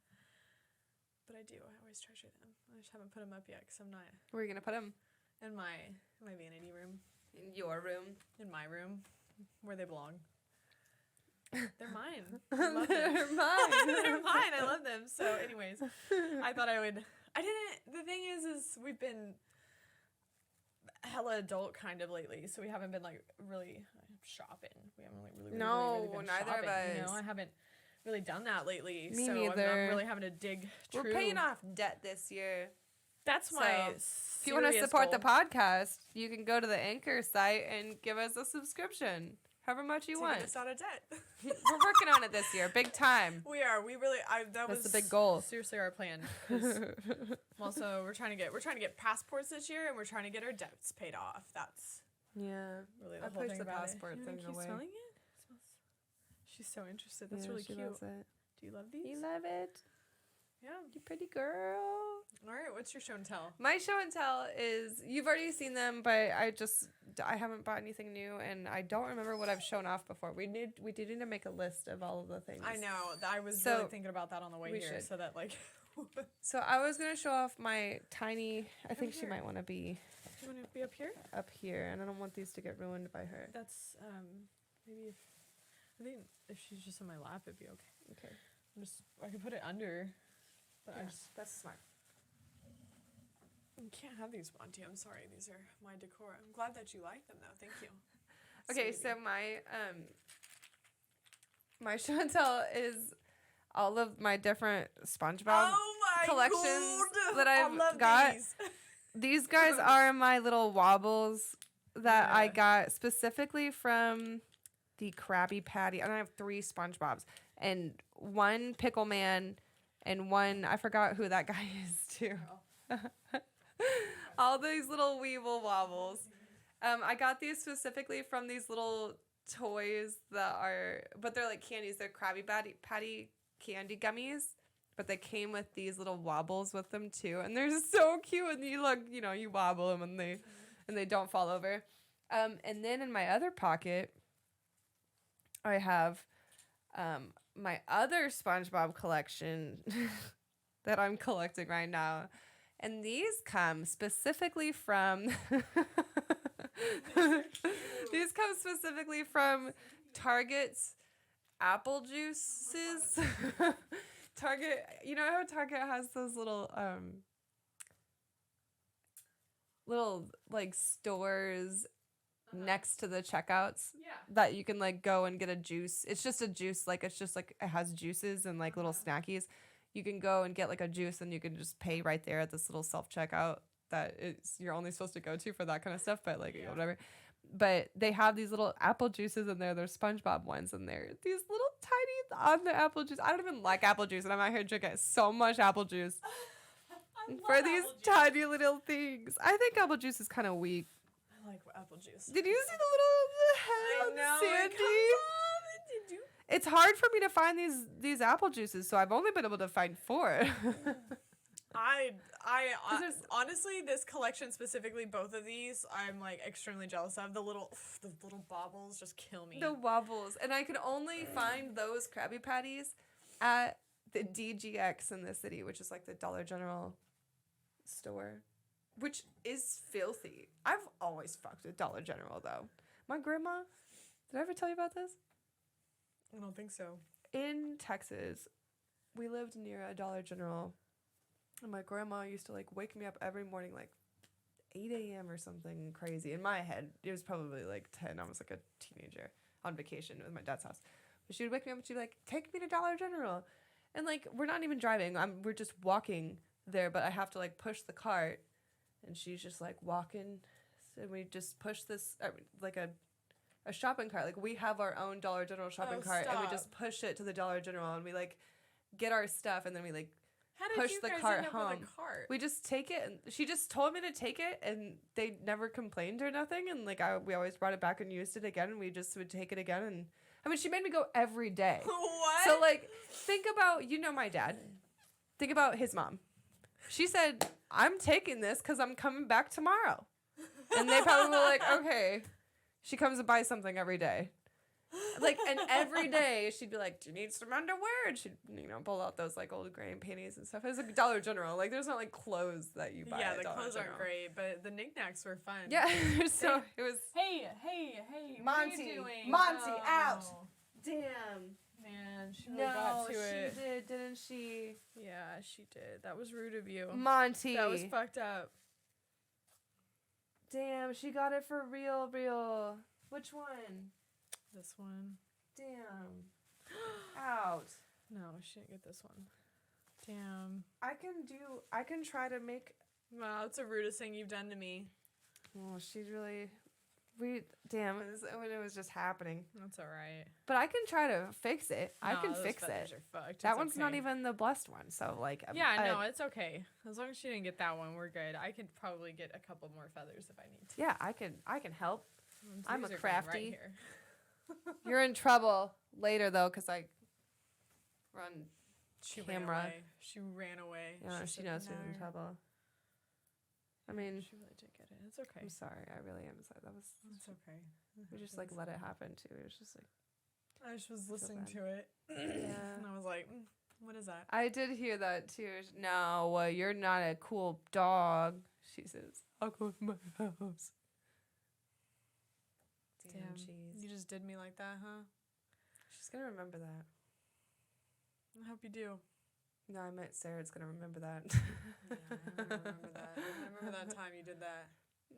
But I always treasure them. I just haven't put them up yet because I'm not Where are you going to put them? in my vanity room. In your room. In my room. Where they belong. They're mine. I love them. They're mine. They're mine. I love them. So anyways, I thought the thing is we've been hella adult kind of lately, so we haven't been like really shopping. We haven't like really No, been neither of shopping, you know? us. I haven't really done that lately. Me so neither. I'm really having to dig We're true. paying off debt this year. That's So, my if you want to support the podcast, you can go to the Anchor site and give us a subscription, however much you want. Get us out of debt. We're working on it this year, big time. We are. We really. That was That's the big goal. Seriously, our plan. 'Cause also, we're trying to get passports this year, and we're trying to get our debts paid off. That's Yeah, really the I whole pushed thing the about passport it. You thing wanna keep away. smelling it? It smells. She's so interested. That's yeah, really she cute. loves it. Do you love these? You love it. Yeah. You pretty girl. All right. What's your show and tell? My show and tell is, you've already seen them, but I haven't bought anything new, and I don't remember what I've shown off before. We did need to make a list of all of the things. I know. I was So, really thinking about that on the way we here, should. so that like. So I was gonna show off my tiny. I think she here. might want to be Do you want to be up here? up here, and I don't want these to get ruined by her. That's maybe if she's just in my lap, it'd be okay. Okay, I could put it under, but I yeah, just that's smart. you can't have these, Monty. I'm sorry. These are my decor. I'm glad that you like them, though. Thank you. Okay, Sweetie. so my show and tell is all of my different SpongeBob collections God. that I I've love got. These. These guys are my little wobbles that I Yeah. got specifically from the Krabby Patty. And I have 3 SpongeBobs and 1 Pickle Man and 1, I forgot who that guy is too. All these little Weeble wobbles. I got these specifically from these little toys but they're like candies. They're Krabby Patty candy gummies. But they came with these little wobbles with them too, and they're so cute. And you wobble them, and they don't fall over. And then in my other pocket, I have my other SpongeBob collection that I'm collecting right now, and these come specifically from Target's apple juices. Target, you know how Target has those little like stores next to the checkouts that you can like go and get a juice. It's just a juice, it has juices and like little snackies. You can go and get like a juice and you can just pay right there at this little self-checkout you're only supposed to go to for that kind of stuff, but whatever. But they have these little apple juices in there. They're SpongeBob ones in there. These little tiny on the apple juice. I don't even like apple juice, and I'm out here drinking so much apple juice for these tiny little things. I think apple juice is kind of weak. I like apple juice. Did you see the head on Sandy? Did you? It's hard for me to find these apple juices, so I've only been able to find 4. I honestly, this collection specifically, both of these, I'm like extremely jealous of. The little baubles just kill me. The wobbles. And I could only find those Krabby Patties at the DGX in the city, which is like the Dollar General store, which is filthy. I've always fucked with Dollar General, though. My grandma, did I ever tell you about this? I don't think so. In Texas, we lived near a Dollar General, and my grandma used to like wake me up every morning like 8 a.m. or something crazy. In my head, it was probably like 10. I was like a teenager on vacation with my dad's house. But she would wake me up and she'd be like, take me to Dollar General. And like, we're not even driving. We're just walking there, but I have to like push the cart. And she's just like walking. And we just push this, like a shopping cart. Like we have our own Dollar General shopping cart. And we just push it to the Dollar General. And we like get our stuff. And then we like How did push you the guys cart end up home. with a cart? We just take it, and she just told me to take it, and they never complained or nothing. And like we always brought it back and used it again, and we just would take it again. And I mean, she made me go every day. What? So like, think about my dad. Think about his mom. She said, "I'm taking this because I'm coming back tomorrow," and they probably were like, "Okay." She comes and buys something every day. Like, and every day she'd be like, do you need some underwear? And she'd, pull out those like old gray panties and stuff. It was like Dollar General. Like, there's not like clothes that you buy. Yeah, at the Dollar clothes General. aren't great, but the knickknacks were fun. Yeah, so it was. Hey, what are you Monty, doing? Monty, Oh. out. Damn. Man, she really got to it. she did, didn't she? Yeah, she did. That was rude of you. Monty. That was fucked up. Damn, she got it for real. Which one? This one. Damn. Out. No, she didn't get this one. Damn. I can try to make. Wow, it's the rudest thing you've done to me. Oh, she's really. Damn, when it was just happening. That's all right. But I can try to fix it. I can those fix feathers it. Are fucked. That It's one's not okay. even the blessed one, so like. Yeah, no, it's okay. As long as she didn't get that one, we're good. I could probably get a couple more feathers if I need to. Yeah, I can help. I'm a These are going crafty. Right here. You're in trouble later though, cause I run She camera. ran away. She ran away. Yeah, she said, knows she's in "No." trouble. I mean, She really did get it. It's okay. I'm sorry. I really am sorry. That was. It's okay. We just like let it happen too. It was just like. I just was listening bad. to it. Yeah. And I was like, what is that? I did hear that too. No, you're not a cool dog. She says, "I'll go to my house." Damn, cheese. You just did me like that, huh? She's gonna remember that. I hope you do. No, I meant Sarah's gonna remember that. Yeah, I remember that. I remember that time you did that.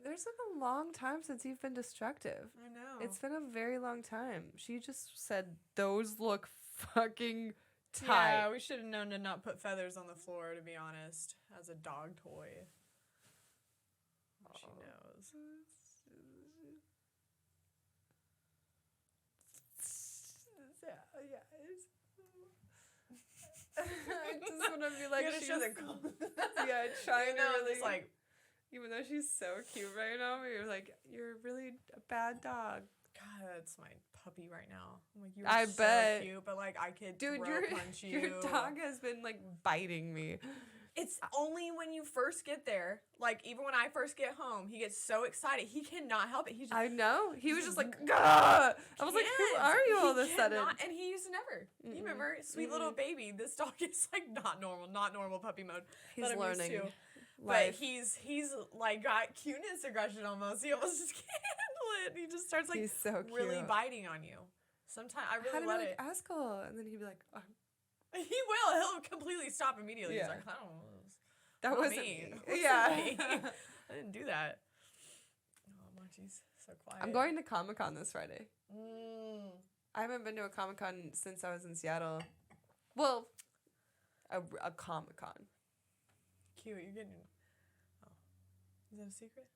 There's like a long time since you've been destructive. I know. It's been a very long time. She just said those look fucking tight. Yeah, we should have known to not put feathers on the floor, to be honest, as a dog toy. She knows. I just want to be like, You gotta she's, show the comments. yeah, trying to really, just like, even though she's so cute right now, you're like, you're really a bad dog. God, that's my puppy right now. I'm like, you're I so bet. cute, but like, I could Dude, punch you. your dog has been like biting me. It's only when you first get there, like even when I first get home, he gets so excited. He cannot help it. He just I know. He was just like, Gah! I was like, who can't. are you all of He a sudden? cannot- And he used to never. Mm-mm. You remember, sweet little baby. This dog is like not normal puppy mode. He's that I'm used learning. to. But Life. he's like got cuteness aggression almost. He almost just can't handle it. He just starts like He's so cute. really biting on you. Sometimes I How really to let be it. like, Askell, and then he'd be like, oh, He will. He'll completely stop immediately. Yeah. He's like, I don't know. that Not wasn't me. me. It wasn't Yeah. me. I didn't do that. Oh, Machi's so quiet. I'm going to Comic-Con this Friday. Mm. I haven't been to a Comic-Con since I was in Seattle. Well, a Comic-Con. Cute. You're getting. Oh, is that a secret?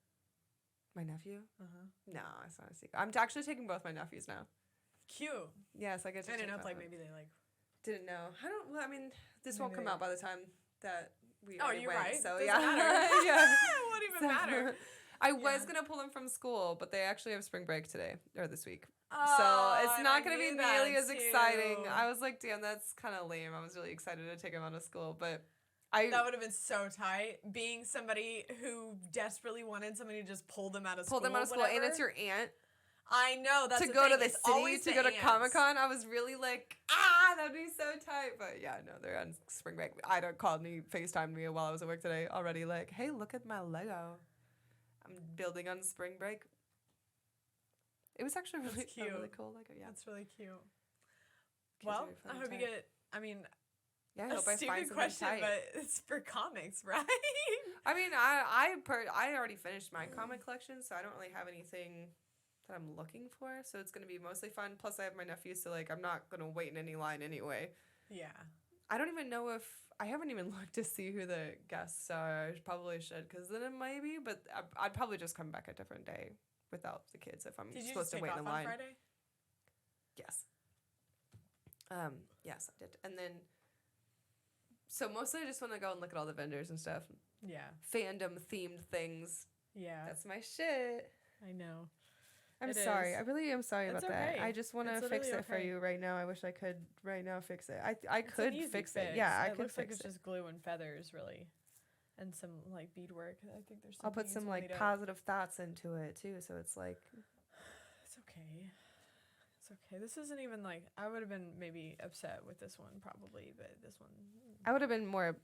My nephew? Uh-huh. No, it's not a secret. I'm actually taking both my nephews now. Cute. Yes, I get to I didn't take know if both like of them. maybe they like. Didn't know. Well, I mean, this won't Maybe come out by the time that we Oh, already you're went, right. so Doesn't yeah. matter. Yeah. It won't even matter. I was Yeah. gonna pull them from school, but they actually have spring break today or this week, Oh, so it's and not I gonna be knew that nearly as exciting. too. I was like, damn, that's kind of lame. I was really excited to take them out of school, but I That would have been so tight. Being somebody who desperately wanted somebody to just pull them out of school. pulled them out of school, and it's your aunt I know that's to the go to thing. the It's city always to the go to aunts. Comic-Con. I was really like, that'd be so tight. But yeah, no, they're on spring break. Ida called me, FaceTimed me while I was at work today already. Like, hey, look at my Lego. I'm building on spring break. It was actually really That's cute. really cool Lego. Yeah, That's really cute. Kids Well, are fun I and hope you tight. get. I mean, Yeah, I a hope I find stupid something question, tight. but it's for comics, right? I mean, I already finished my comic collection, so I don't really have anything that I'm looking for. So it's gonna be mostly fun. Plus, I have my nephews, so like I'm not gonna wait in any line anyway. Yeah. I don't even know if I haven't even looked to see who the guests are. I probably should, because then it might be. But I'd probably just come back a different day without the kids if I'm Did you supposed just to take wait off in the on line. Friday? Yes. Yes, I did. And then, so mostly I just want to go and look at all the vendors and stuff. Yeah. Fandom themed things. Yeah. That's my shit. I know. I'm It sorry. is. I really am sorry It's about that. okay. I just want to It's fix literally it for okay. you right now. I wish I could right now fix it. I It's an could easy fix it. fix. Yeah, I it could looks like fix it's it. just glue and feathers, really, and some like beadwork. I think there's. I'll put beads some we'll like need to- positive thoughts into it too, so it's like It's okay. It's okay. This isn't even like I would have been maybe upset with this one probably, but this one. I would have been more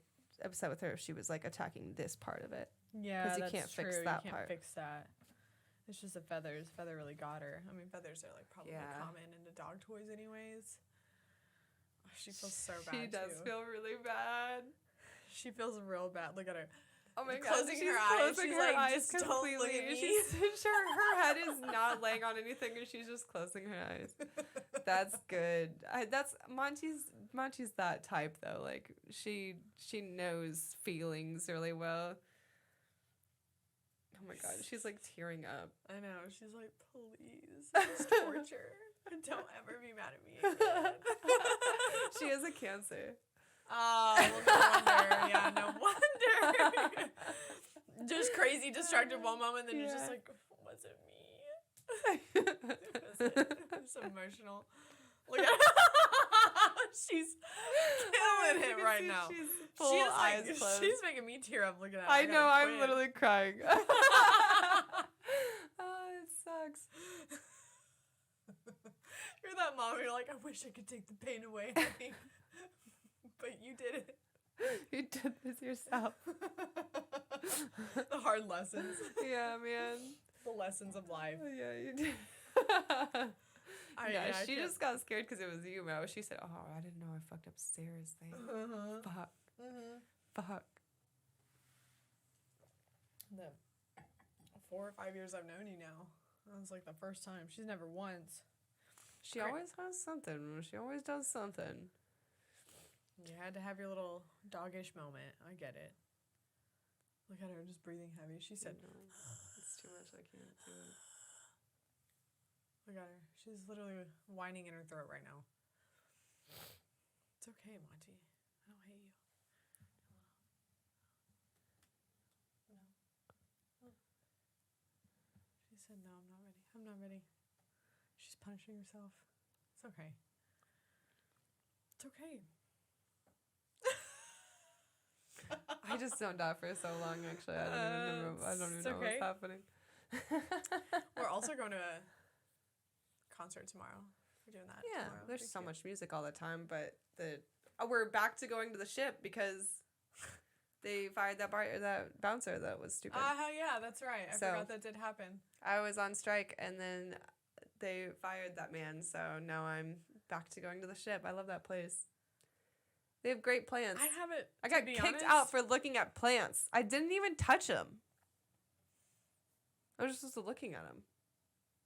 upset with her if she was like attacking this part of it. Yeah, you that's can't fix true. that you can't part. fix that. It's just the feathers. Feather really got her. I mean, feathers are like probably Yeah. common into dog toys, anyways. Oh, she feels so bad. She does too. feel really bad. She feels real bad. Look at her. Oh my god, closing she's her eyes. closing She's her like, eyes just don't look completely. at me. She's sure her head is not laying on anything, and she's just closing her eyes. That's good. That's Monty's that type though. Like she knows feelings really well. Oh my god, she's like tearing up. I know. She's like, please, it's torture. Don't ever be mad at me again. She has a Cancer. Oh, well, no wonder. Yeah, no wonder. Just crazy, distracted one moment, then you're just like, was it me? Was it? I'm so emotional. Look at her. She's killing it right now. She's full eyes closed. She's making me tear up looking at her. I know, I'm literally crying. Oh, it sucks. You're that mom. You're like, I wish I could take the pain away, honey. But you did it. You did this yourself. The hard lessons. Yeah, man. The lessons of life. Oh, yeah, you did. She just got scared because it was you, Mo. She said, "Oh, I didn't know I fucked up Sarah's thing. Fuck, fuck." The 4 or 5 years I've known you now, that was like the first time. She's never once. She always has something. She always does something. You had to have your little doggish moment. I get it. Look at her just breathing heavy. She said, "No, it's too much. I can't do it." Look at her. She's literally whining in her throat right now. It's okay, Monty. I don't hate you. No. She said, no, I'm not ready. I'm not ready. She's punishing herself. It's okay. It's okay. I just zoned out for so long, actually. I don't even know what's happening. We're also going to a concert tomorrow. We're doing that tomorrow. There's so much music all the time, but we're back to going to the ship because they fired that bouncer that was stupid. Hell yeah, that's right. I forgot that did happen. I was on strike, and then they fired that man, so now I'm back to going to the ship. I love that place. They have great plants. I got kicked out for looking at plants. I didn't even touch them. I was just looking at them.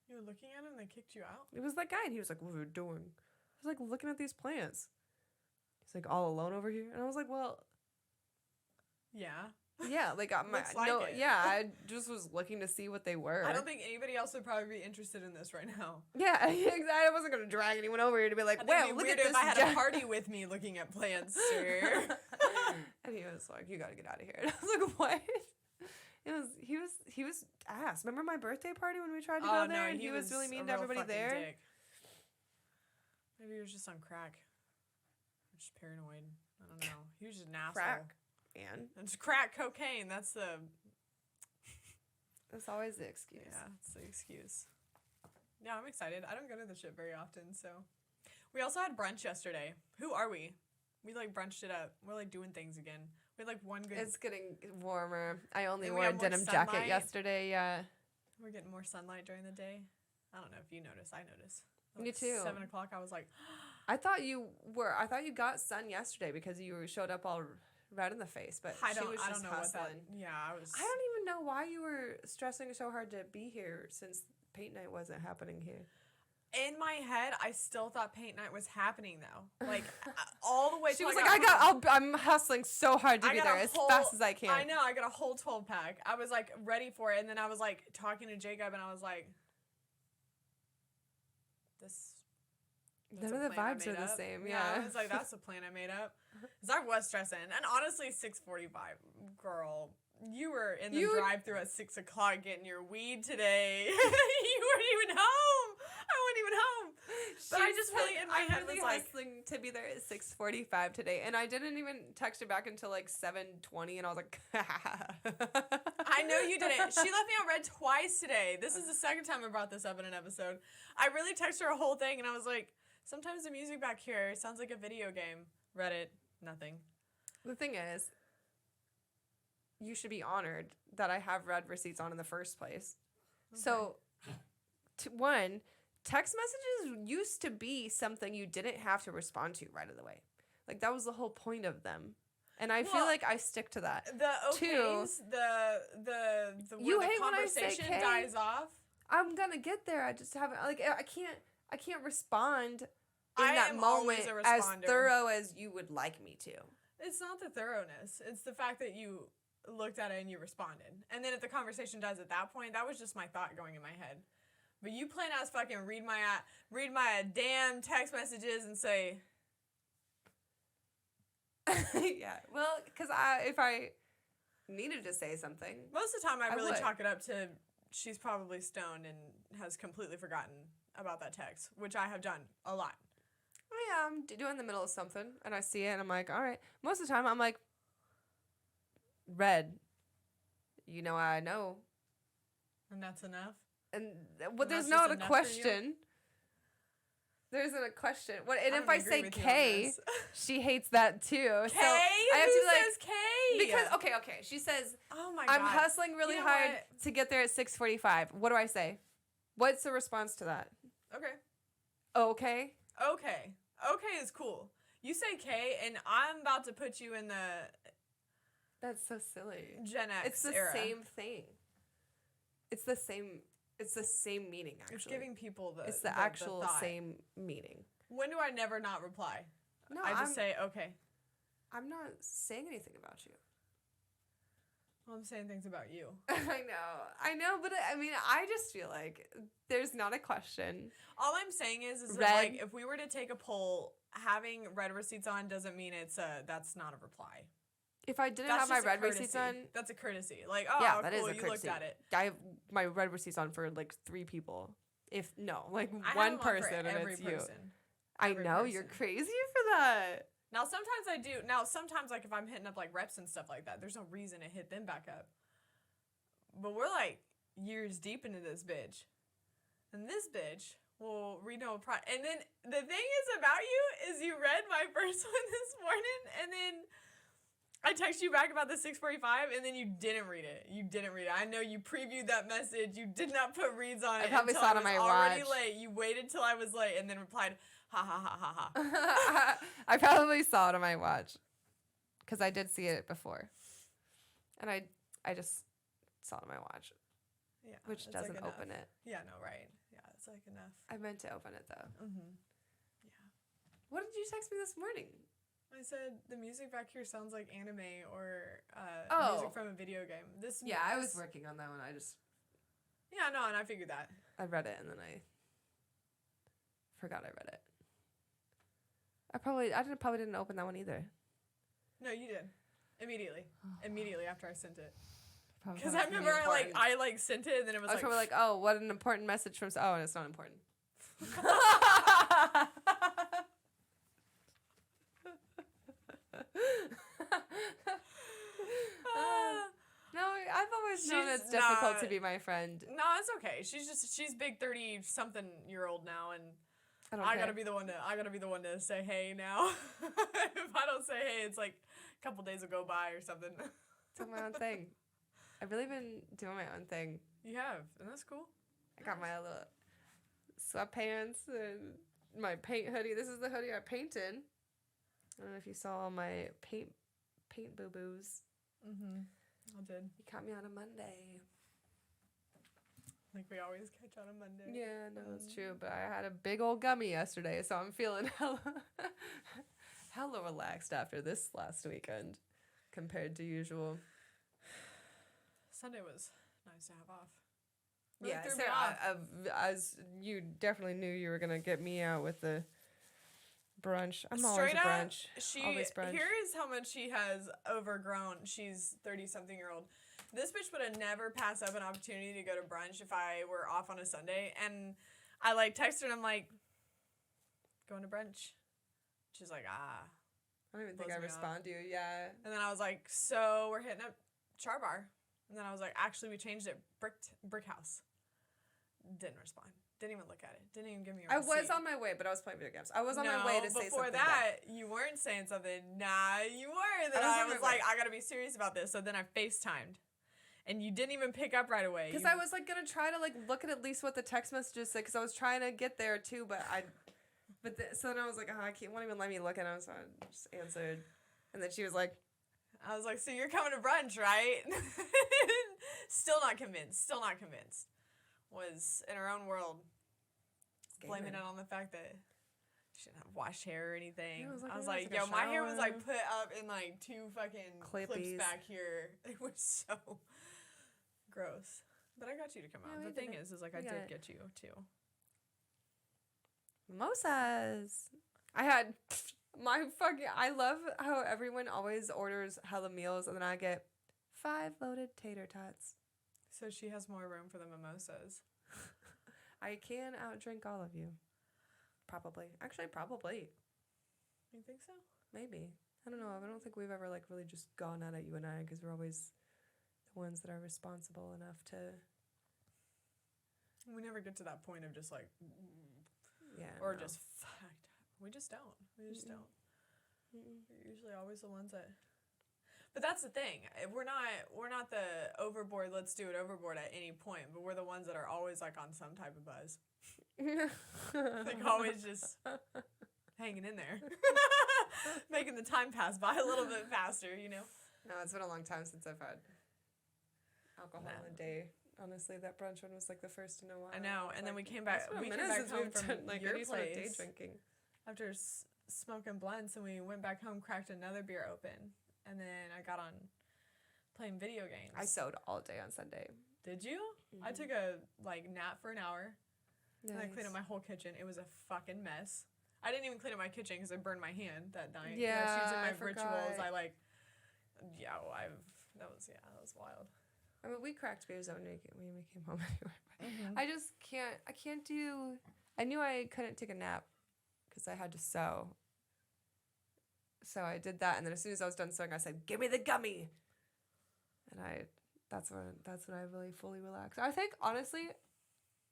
You were looking at him and they kicked you out? It was that guy, and he was like, "What are you doing?" I was like, looking at these plants. He's like, "All alone over here?" And I was like, "Well, yeah." Yeah, like I just was looking to see what they were. I don't think anybody else would probably be interested in this right now. Yeah, I wasn't gonna drag anyone over here to be like, "Well, look at this." If I had a party with me looking at plants, sir. And he was like, "You gotta get out of here." And I was like, "What?" He was ass. Remember my birthday party when we tried to go there, and he was really mean to everybody there. Dick. Maybe he was just on crack. Or just paranoid. I don't know. He was just an asshole. Crack. And it's crack cocaine. That's always the excuse. Yeah, it's the excuse. Yeah, I'm excited. I don't go to the ship very often, so. We also had brunch yesterday. Who are we? We like brunched it up. We're like doing things again. We had like one good. It's getting warmer. I only wore a denim jacket yesterday. Yeah. We're getting more sunlight during the day. I don't know if you notice. I notice. Me too. 7 o'clock. I was like. I thought you got sun yesterday because you showed up all red in the face, but I don't know what that. Yeah, I was. I don't even know why you were stressing so hard to be here since paint night wasn't happening here. In my head, I still thought paint night was happening though. Like all the way. She was like, I'm hustling so hard to be there as fast as I can. I know. I got a whole 12-pack. I was like ready for it, and then I was like talking to Jacob, and I was like, this. None of the vibes are the same. Yeah. I was like, that's a plan I made up. Because I was stressing. And honestly, 6:45, girl, you were in the drive-thru at 6 o'clock getting your weed today. You weren't even home. I wasn't even home. But I just really, in my head, was like, hustling to be there at 6:45 today. And I didn't even text her back until like 7:20. And I was like, I know you didn't. She left me on red twice today. This is the second time I brought this up in an episode. I really texted her a whole thing. And I was like, sometimes the music back here sounds like a video game. Read it. Nothing. The thing is, you should be honored that I have read receipts on in the first place. Okay. So, text messages used to be something you didn't have to respond to right away. Like, that was the whole point of them. And I feel like I stick to that. The okays, the You where hate the when I say conversation K. dies off. I'm gonna get there. I just haven't I can't respond in I that am moment always a as responder. thorough as you would like me to. It's not the thoroughness. It's the fact that you looked at it and you responded. And then if the conversation dies at that point, that was just my thought going in my head. But you plain ass fucking read my damn text messages and say, Yeah. Well, because if I needed to say something, most of the time I really would. chalk it up to she's probably stoned and has completely forgotten about that text, which I have done a lot. oh yeah, I'm doing in the middle of something and I see it and I'm like, all right. Most of the time I'm like, read. You know, I know. And that's enough. And And there's that's not just a enough for you? question. There isn't a question. What? And I if don't I agree say with you on K, this. she hates that too. K? So I have Who to be like, says K? because okay. She says, Oh my god. I'm hustling really You know hard what? to get there at 6:45. What do I say? What's the response to that? Okay. Okay. Okay. Okay is cool. You say K, and I'm about to put you in the That's so silly. Gen X It's the era. same thing. It's the same. It's the same meaning. Actually, It's giving people the. It's the actual thought. same meaning. When do I never not reply? No, I just say okay. I'm not saying anything about you. Well, I'm saying things about you. I know, but I mean, I just feel like there's not a question. All I'm saying is that, Red. like, if we were to take a poll, having red receipts on doesn't mean that's not a reply. If I didn't That's have my just a red courtesy. receipts on, That's a courtesy. Like, oh, yeah, that is cool, a you courtesy. looked at it. I have my red receipts on for like 3 people. If no, like I have one them on for person and every it's you. person. I Every know you're person. crazy for that. Now, sometimes I do. Now, sometimes, like, if I'm hitting up, like, reps and stuff like that, there's no reason to hit them back up. But we're, like, years deep into this bitch. And this bitch will read no pride. And then the thing is about you is you read my first one this morning, and then I text you back about the 6:45, and then you didn't read it. You didn't read it. I know you previewed that message. You did not put reads on it. I probably until saw it I on was my already watch. late. You waited till I was late, and then replied, ha ha ha ha ha. I probably saw it on my watch because I did see it before, and I just saw it on my watch, Yeah, which it's doesn't like open enough. it. Yeah, no, right. Yeah, it's like enough. I meant to open it though. Mm-hmm. Yeah. What did you text me this morning? I said the music back here sounds like anime or Oh. music from a video game. Yeah, I was working on that one. Yeah, no, and I figured that. I read it and then I forgot I read it. I probably didn't open that one either. No, you did. Immediately. Immediately after I sent it. Probably Because thought I it was remember really I sent it and then it was I was like, probably like, oh, what an important message from. Oh, and it's not important. No, I've always known She's it's difficult not- to be my friend. no, it's okay. She's big 30-something-year-old now, and I I gotta be the one to say hey now. If I don't say hey, it's like a couple days will go by or something. doing my own thing. I've really been doing my own thing. You have, and that's cool. I got my little sweatpants and my paint hoodie. This is the hoodie I painted. I don't know if you saw all my paint boo-boos. Mm-hmm. I did. You caught me on a Monday. Like we always catch on a Monday. Yeah, no, it's true. But I had a big old gummy yesterday, so I'm feeling hella relaxed after this last weekend compared to usual. Sunday was nice to have off. Really Yeah, threw me Sarah, off. as you definitely knew you were gonna get me out with the brunch. I'm always Straight a up, brunch. she Always brunch. here is how much she has overgrown. She's 30-something-year-old. This bitch would have never passed up an opportunity to go to brunch if I were off on a Sunday. And I like text her and I'm like, going to brunch. She's like, ah. I don't even think I blows me respond to you. Yeah. And then I was like, so we're hitting up Char Bar. And then I was like, actually, we changed it. Brick House. Didn't respond. Didn't even look at it. Didn't even give me a I receipt. was on my way, but I was playing video games. I was on No, my way to say before something. that, you weren't saying something. Nah, you were. Then I was I on my was like, way. I gotta be serious about this. So then I FaceTimed. And you didn't even pick up right away. Because I was like gonna try to like look at least what the text messages said, because I was trying to get there too, so then I was like, oh, I can't, won't even let me look at it, so I just answered, and then she was like, I was like, so you're coming to brunch, right? Still not convinced. Was in her own world. Blaming it on the fact that she didn't have washed hair or anything. Yeah, I was like, yo, my hair was like put up in like 2 fucking clips back here. It was so gross. But I got you to come out. The thing is like I did get you too. Mimosas. I love how everyone always orders hella meals and then I get 5 loaded tater tots. So she has more room for the mimosas. I can outdrink all of you. Probably. Actually, probably. You think so? Maybe. I don't know. I don't think we've ever like really just gone at it, you and I, because we're always the ones that are responsible enough to. We never get to that point of just like. Yeah. Or just fucked up. We just don't. Don't. We're usually always the ones that. But that's the thing. We're not the overboard. Let's do it overboard at any point. But we're the ones that are always like on some type of buzz. Like always just hanging in there, making the time pass by a little bit faster. No, it's been a long time since I've had alcohol in a day. Honestly, that brunch one was like the first in a while. I know, and then we came back. We came back home from your place sort of day drinking after smoking blunts, and we went back home, cracked another beer open. And then I got on playing video games. I sewed all day on Sunday. Did you? I took a nap for an hour. Nice. And I cleaned up my whole kitchen. It was a fucking mess. I didn't even clean up my kitchen because I burned my hand that night. Yeah, that's usually my rituals. That was wild. I mean, we cracked beers when we came home anyway. I can't do. I knew I couldn't take a nap because I had to sew. So I did that, and then as soon as I was done sewing, I said, "Give me the gummy," and that's when I really fully relaxed. I think honestly,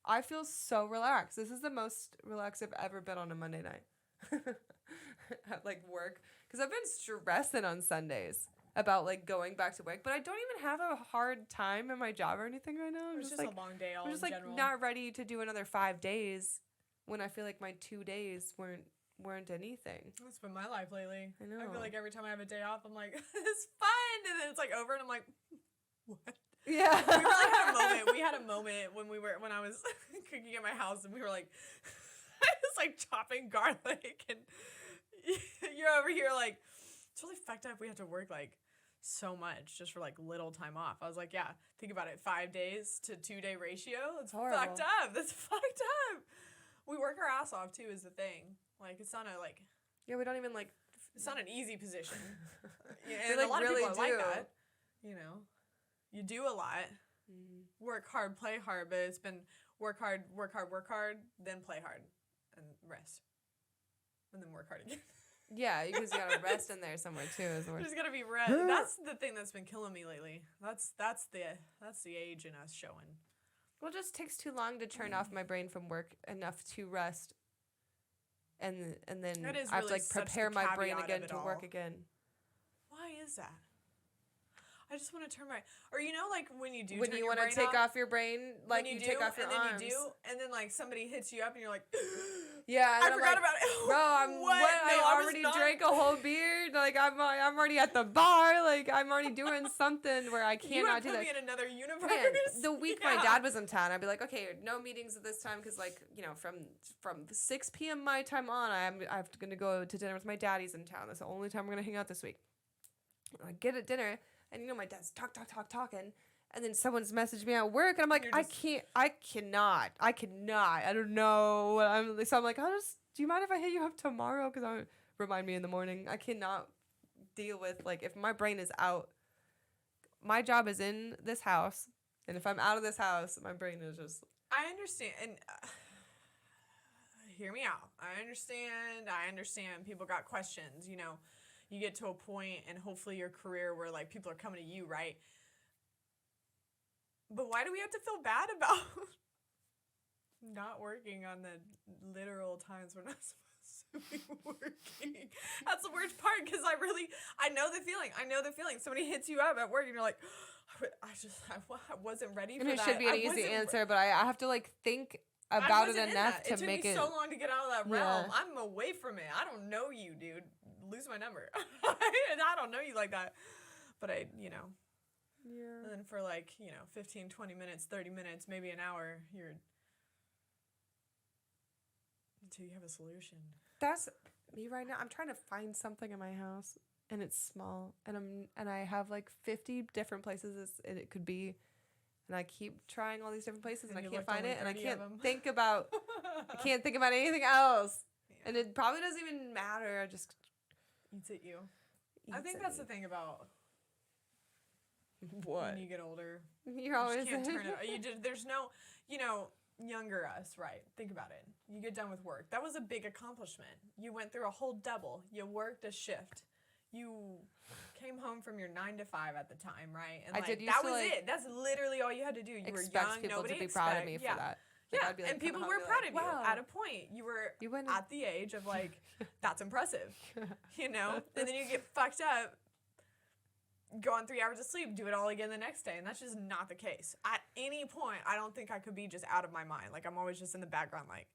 I feel so relaxed. This is the most relaxed I've ever been on a Monday night at work, because I've been stressing on Sundays about going back to work, but I don't even have a hard time in my job or anything right now. It's just a long day. I'm just not ready to do another 5 days when I feel like my 2 days weren't anything. That's been my life lately. I know. I feel like every time I have a day off, I'm like, it's fun, and then it's over, and I'm like, what? Yeah. We really had a moment. We had a moment when I was cooking at my house, and we were I was chopping garlic, and you're over here it's really fucked up. We have to work so much just for little time off. I was like, yeah, think about it. 5 days to 2 day ratio. It's fucked up. That's fucked up. We work our ass off too, is the thing. It's not a Yeah, we don't even It's not an easy position. Yeah, and a lot really of people are like that. You do a lot. Work hard, play hard, but it's been work hard, then play hard, and rest, and then work hard again. Yeah, because you gotta rest in there somewhere too. There's gotta be rest. That's the thing that's been killing me lately. That's the age in us showing. Well, it just takes too long to turn off my brain from work enough to rest. And then I have to prepare my brain again to work again. Why is that? I just want to turn my, or when you do when turn you want to take off your brain, you take off your arms, and then somebody hits you up and you're like, yeah, I forgot about it. Bro, I already drank a whole beer. I'm already at the bar. I'm already doing something where I cannot do that. You put me in another universe. Man, the week my dad was in town, I'd be like, okay, no meetings at this time because from 6 p.m. my time on, I'm gonna go to dinner with my daddy's in town. That's the only time we're gonna hang out this week. I get at dinner. And my dad's talking, and then someone's messaged me at work, and I'm like, I cannot. I don't know. So I'm like, do you mind if I hit you up tomorrow? Because remind me in the morning. I cannot deal with, if my brain is out. My job is in this house, and if I'm out of this house, my brain is just. I understand, and hear me out. I understand. People got questions, You get to a point, and hopefully your career where people are coming to you, right? But why do we have to feel bad about not working on the literal times we're not supposed to be working? That's the worst part, because I know the feeling. Somebody hits you up at work, and you're like, I wasn't ready for that. It should be an easy answer, but I have to think about it enough to make it. It took me so long to get out of that realm. I'm away from it. I don't know you, dude. Lose my number. And I don't know you like that. But I, you know, Yeah. and then for like, you know, 15, 20 minutes, 30 minutes, maybe an hour, you're until you have a solution. That's me right now. I'm trying to find something in my house, and it's small, and I have like 50 different places it could be, and I keep trying all these different places, and I you can't looked find only it, and I 30 can't of 'em. think about I can't think about anything else, Yeah. and it probably doesn't even matter. I just Eats at you. I eats think at that's me. the thing about What when you get older. you're You always just can't turn it. You just there's no, you know, younger us, right? Think about it. You get done with work. That was a big accomplishment. You went through a whole double. You worked a shift. You came home from your 9 to 5 at the time, right? And I like, did used that to, was like, it. That's literally all you had to do. You were expect young. people Nobody to be proud of me yeah. for that. Like, Yeah, I'd be like, and people come were home, proud be of like, you. wow. At a point, you were You went at the age of like, that's impressive, you know? And then you get fucked up, go on 3 hours of sleep, do it all again the next day. And that's just not the case. At any point, I don't think I could be just out of my mind. Like, I'm always just in the background, like,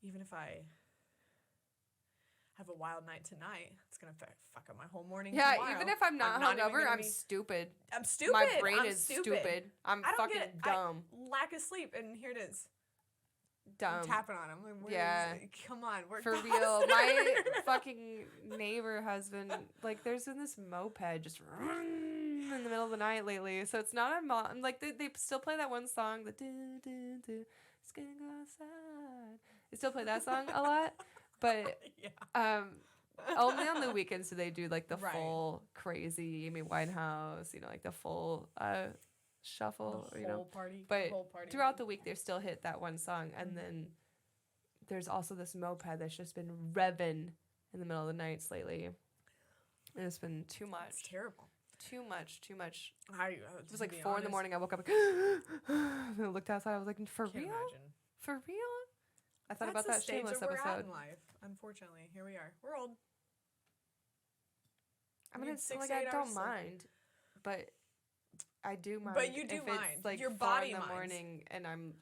even if I have a wild night tonight, it's going to fuck up my whole morning Yeah, tomorrow. even if I'm not even hungover, gonna I'm be- stupid. I'm stupid. My brain I'm is stupid. I'm I don't fucking get it. dumb. I lack of sleep, and here it is. Dumb. I'm tapping on him. Like, where Yeah. is it? Come on, we're For past real. it. My fucking neighbor husband, like, there's been this moped just in the middle of the night lately. So it's not a like, they still play that one song, the do, it's gonna go outside. They still play that song a lot. But, Yeah. only on the weekends do they do, like, the Right. full crazy Amy Winehouse, you know, like, the full, shuffle, The you know. whole party. But the whole party throughout night. the week, they still hit that one song, and then there's also this moped that's just been revving in the middle of the nights lately, and it's been too It's much, terrible. too much. It It was like 4 in the morning. I woke up, like, and I looked outside. I was like, for Can't real, imagine. for real. I thought That's about the that stage Shameless that we're at episode. in life. Unfortunately, here we are. We're old. I mean, need it's 6 like to 8 I hours don't sleep. mind, but I do mind. But you do if mind. It's like Your 4 body in the minds. morning, and I'm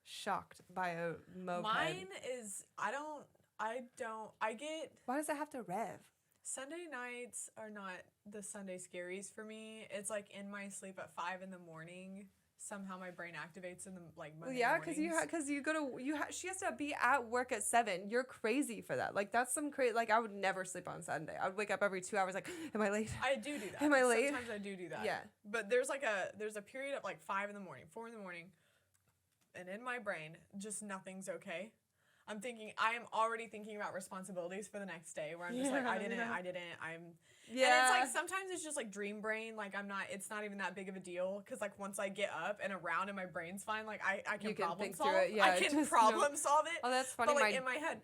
shocked by a moped. Mine is I get Why does it have to rev? Sunday nights are not the Sunday scaries for me. It's like in my sleep at 5 in the morning. Somehow my brain activates in the like Monday Yeah, mornings. because you go to she has to be at work at 7. You're crazy for that. Like, that's some crazy. Like, I would never sleep on Sunday. I would wake up every 2 hours. Like, am I late? I do that. Am I late? Sometimes I do that. Yeah. But there's a period of like 5 in the morning, 4 in the morning, and in my brain, just nothing's okay. I am already thinking about responsibilities for the next day where I'm just like, I didn't, Yeah. And it's like, sometimes it's just like dream brain. Like it's not even that big of a deal. Cause like once I get up and around and my brain's fine, like I can You can problem think solve. through it, yeah, I can just, problem solve it. Oh, that's funny. But like in my head,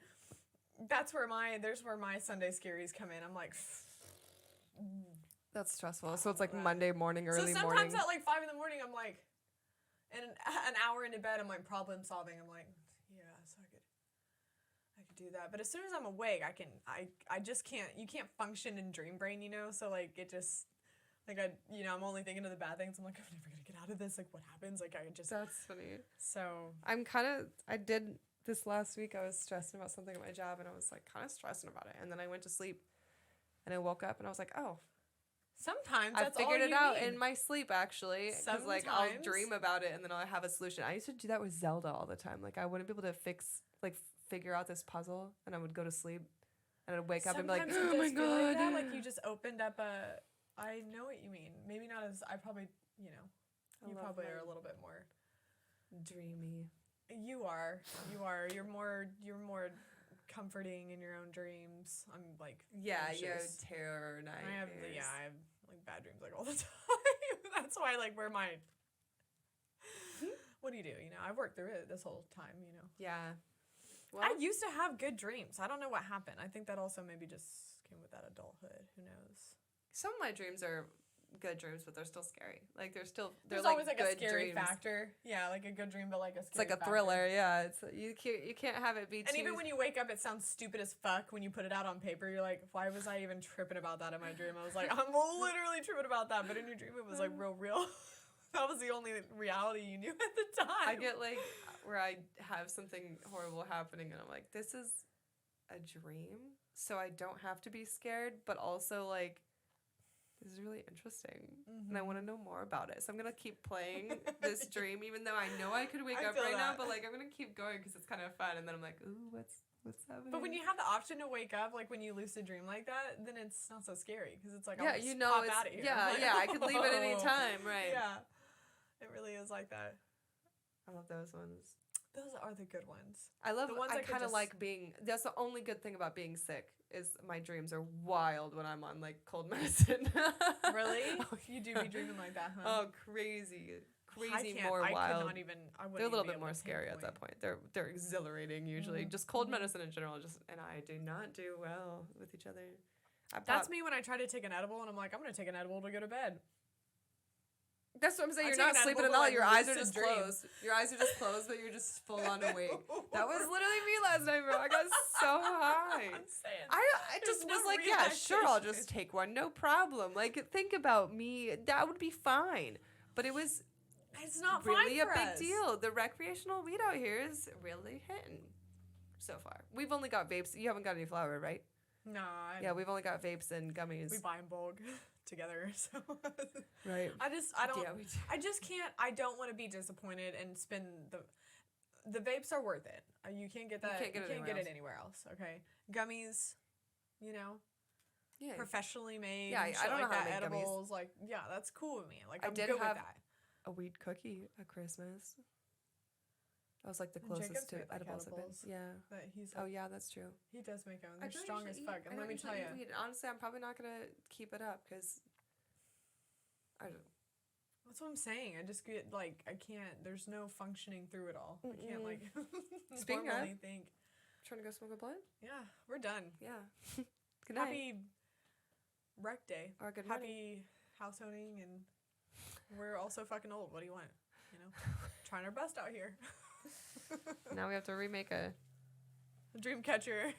there's where my Sunday scaries come in. I'm like, that's stressful. So it's like that. Monday morning, early so morning. sometimes at like 5 in the morning, I'm like, and an hour into bed, I'm like problem solving. I'm like, yeah, so I could do that. But as soon as I'm awake, I just can't. You can't function in dream brain, you know. So like it just like I'm only thinking of the bad things. I'm like, I'm never gonna get out of this. Like what happens? Like I just. That's funny. So I did this last week. I was stressing about something at my job, and I was like kind of stressing about it. And then I went to sleep, and I woke up, and I was like, oh. sometimes I that's figured all it you out need. in my sleep, actually. Because, like, I'll Sometimes. dream about it, and then I'll have a solution. I used to do that with Zelda all the time. Like, I wouldn't be able to figure out this puzzle, and I would go to sleep, and I'd wake up and be like, Sometimes it oh my does feel god. like that. Like you just opened up I know what you mean. Maybe not as I probably you love probably my are a little bit more. Dreamy. You are. You're more comforting in your own dreams. I'm like Yeah, you have anxious. terror nightmares. I have like bad dreams like all the time. That's why like where my what do? I've worked through it this whole time, Yeah. Well, I used to have good dreams. I don't know what happened. I think that also maybe just came with that adulthood. Who knows? some of my dreams are good dreams, but they're still scary. Like, they're There's like always like a good scary dreams. factor. Yeah, like a good dream, but like a scary It's like a factor. thriller, yeah. It's you can't have it be And too. even when you wake up, it sounds stupid as fuck when you put it out on paper. You're like, why was I even tripping about that in my dream? I was like, I'm literally tripping about that. But in your dream, it was like real. That was the only reality you knew at the time. I get like where I have something horrible happening, and I'm like, this is a dream, so I don't have to be scared, but also like this is really interesting, and I want to know more about it. So I'm gonna keep playing this dream, even though I know I could wake up feel right now. that. But like, I'm gonna keep going because it's kind of fun. And then I'm like, ooh, what's happening? But when you have the option to wake up, like when you lucid dream like that, then it's not so scary because it's like, yeah, I'll just you know, pop it's out of here. yeah, Like, yeah. I could leave at any whoa. time, right? Yeah, it really is like that. I love those ones. Those are the good ones. I love. The ones I I could kind of just- like being. That's the only good thing about being sick is my dreams are wild when I'm on like cold medicine. Really? Oh, You do yeah. be dreaming like that, huh? Oh, crazy, I more could wild. not even. I wouldn't They're a little even be bit more able to scary at that pinpoint. point. They're exhilarating usually. Mhm. Just cold Mhm. medicine in general. And I do not do well with each other. That's me when I try to take an edible and I'm like, I'm gonna take an edible to go to bed. That's what I'm saying. I You're take not an sleeping edible, at all. but, like, Your eyes are lucid just dream. closed. Your eyes are just closed, but you're just full on awake. That was literally me last night, bro. I got so high. I'm saying. I There's just no was like, yeah, sure, I'll relaxation. just take one, no problem. Like, think about me, that would be fine. But it was It's not really fine a for big us. deal. The recreational weed out here is really hitting so far. We've only got vapes. You haven't got any flower, right? No, Yeah, we've only got vapes and gummies. we buy in bulk together. So Right. I don't. Yeah, we do. I just can't. I don't want to be disappointed and spend the vapes are worth it. You can't get that. can't get it anywhere else. else. Okay, gummies. You know, Yeah. professionally made. Yeah, and I shit don't know like how to that. make gummies. Edibles, like yeah, that's cool with me. Like I I'm did good have- with that. A weed cookie at Christmas. That was like the And closest Jacob's to made, like, edibles I've been. edibles. Yeah. That he's Oh like, yeah, that's true. he does make them. I They're don't strong as usually fuck. eat- I And let don't me usually tell eat you, weed. Honestly, I'm probably not gonna keep it up because I don't. that's what I'm saying. I just get like I can't. There's no functioning through it all. I can't like Speaking of- normally think. Trying to go smoke a blunt? Yeah, we're done. Yeah. Good night. Happy rec day. Or good morning. Happy house owning, and we're also fucking old. What do you want? You know, trying our best out here. Now we have to remake a Dreamcatcher.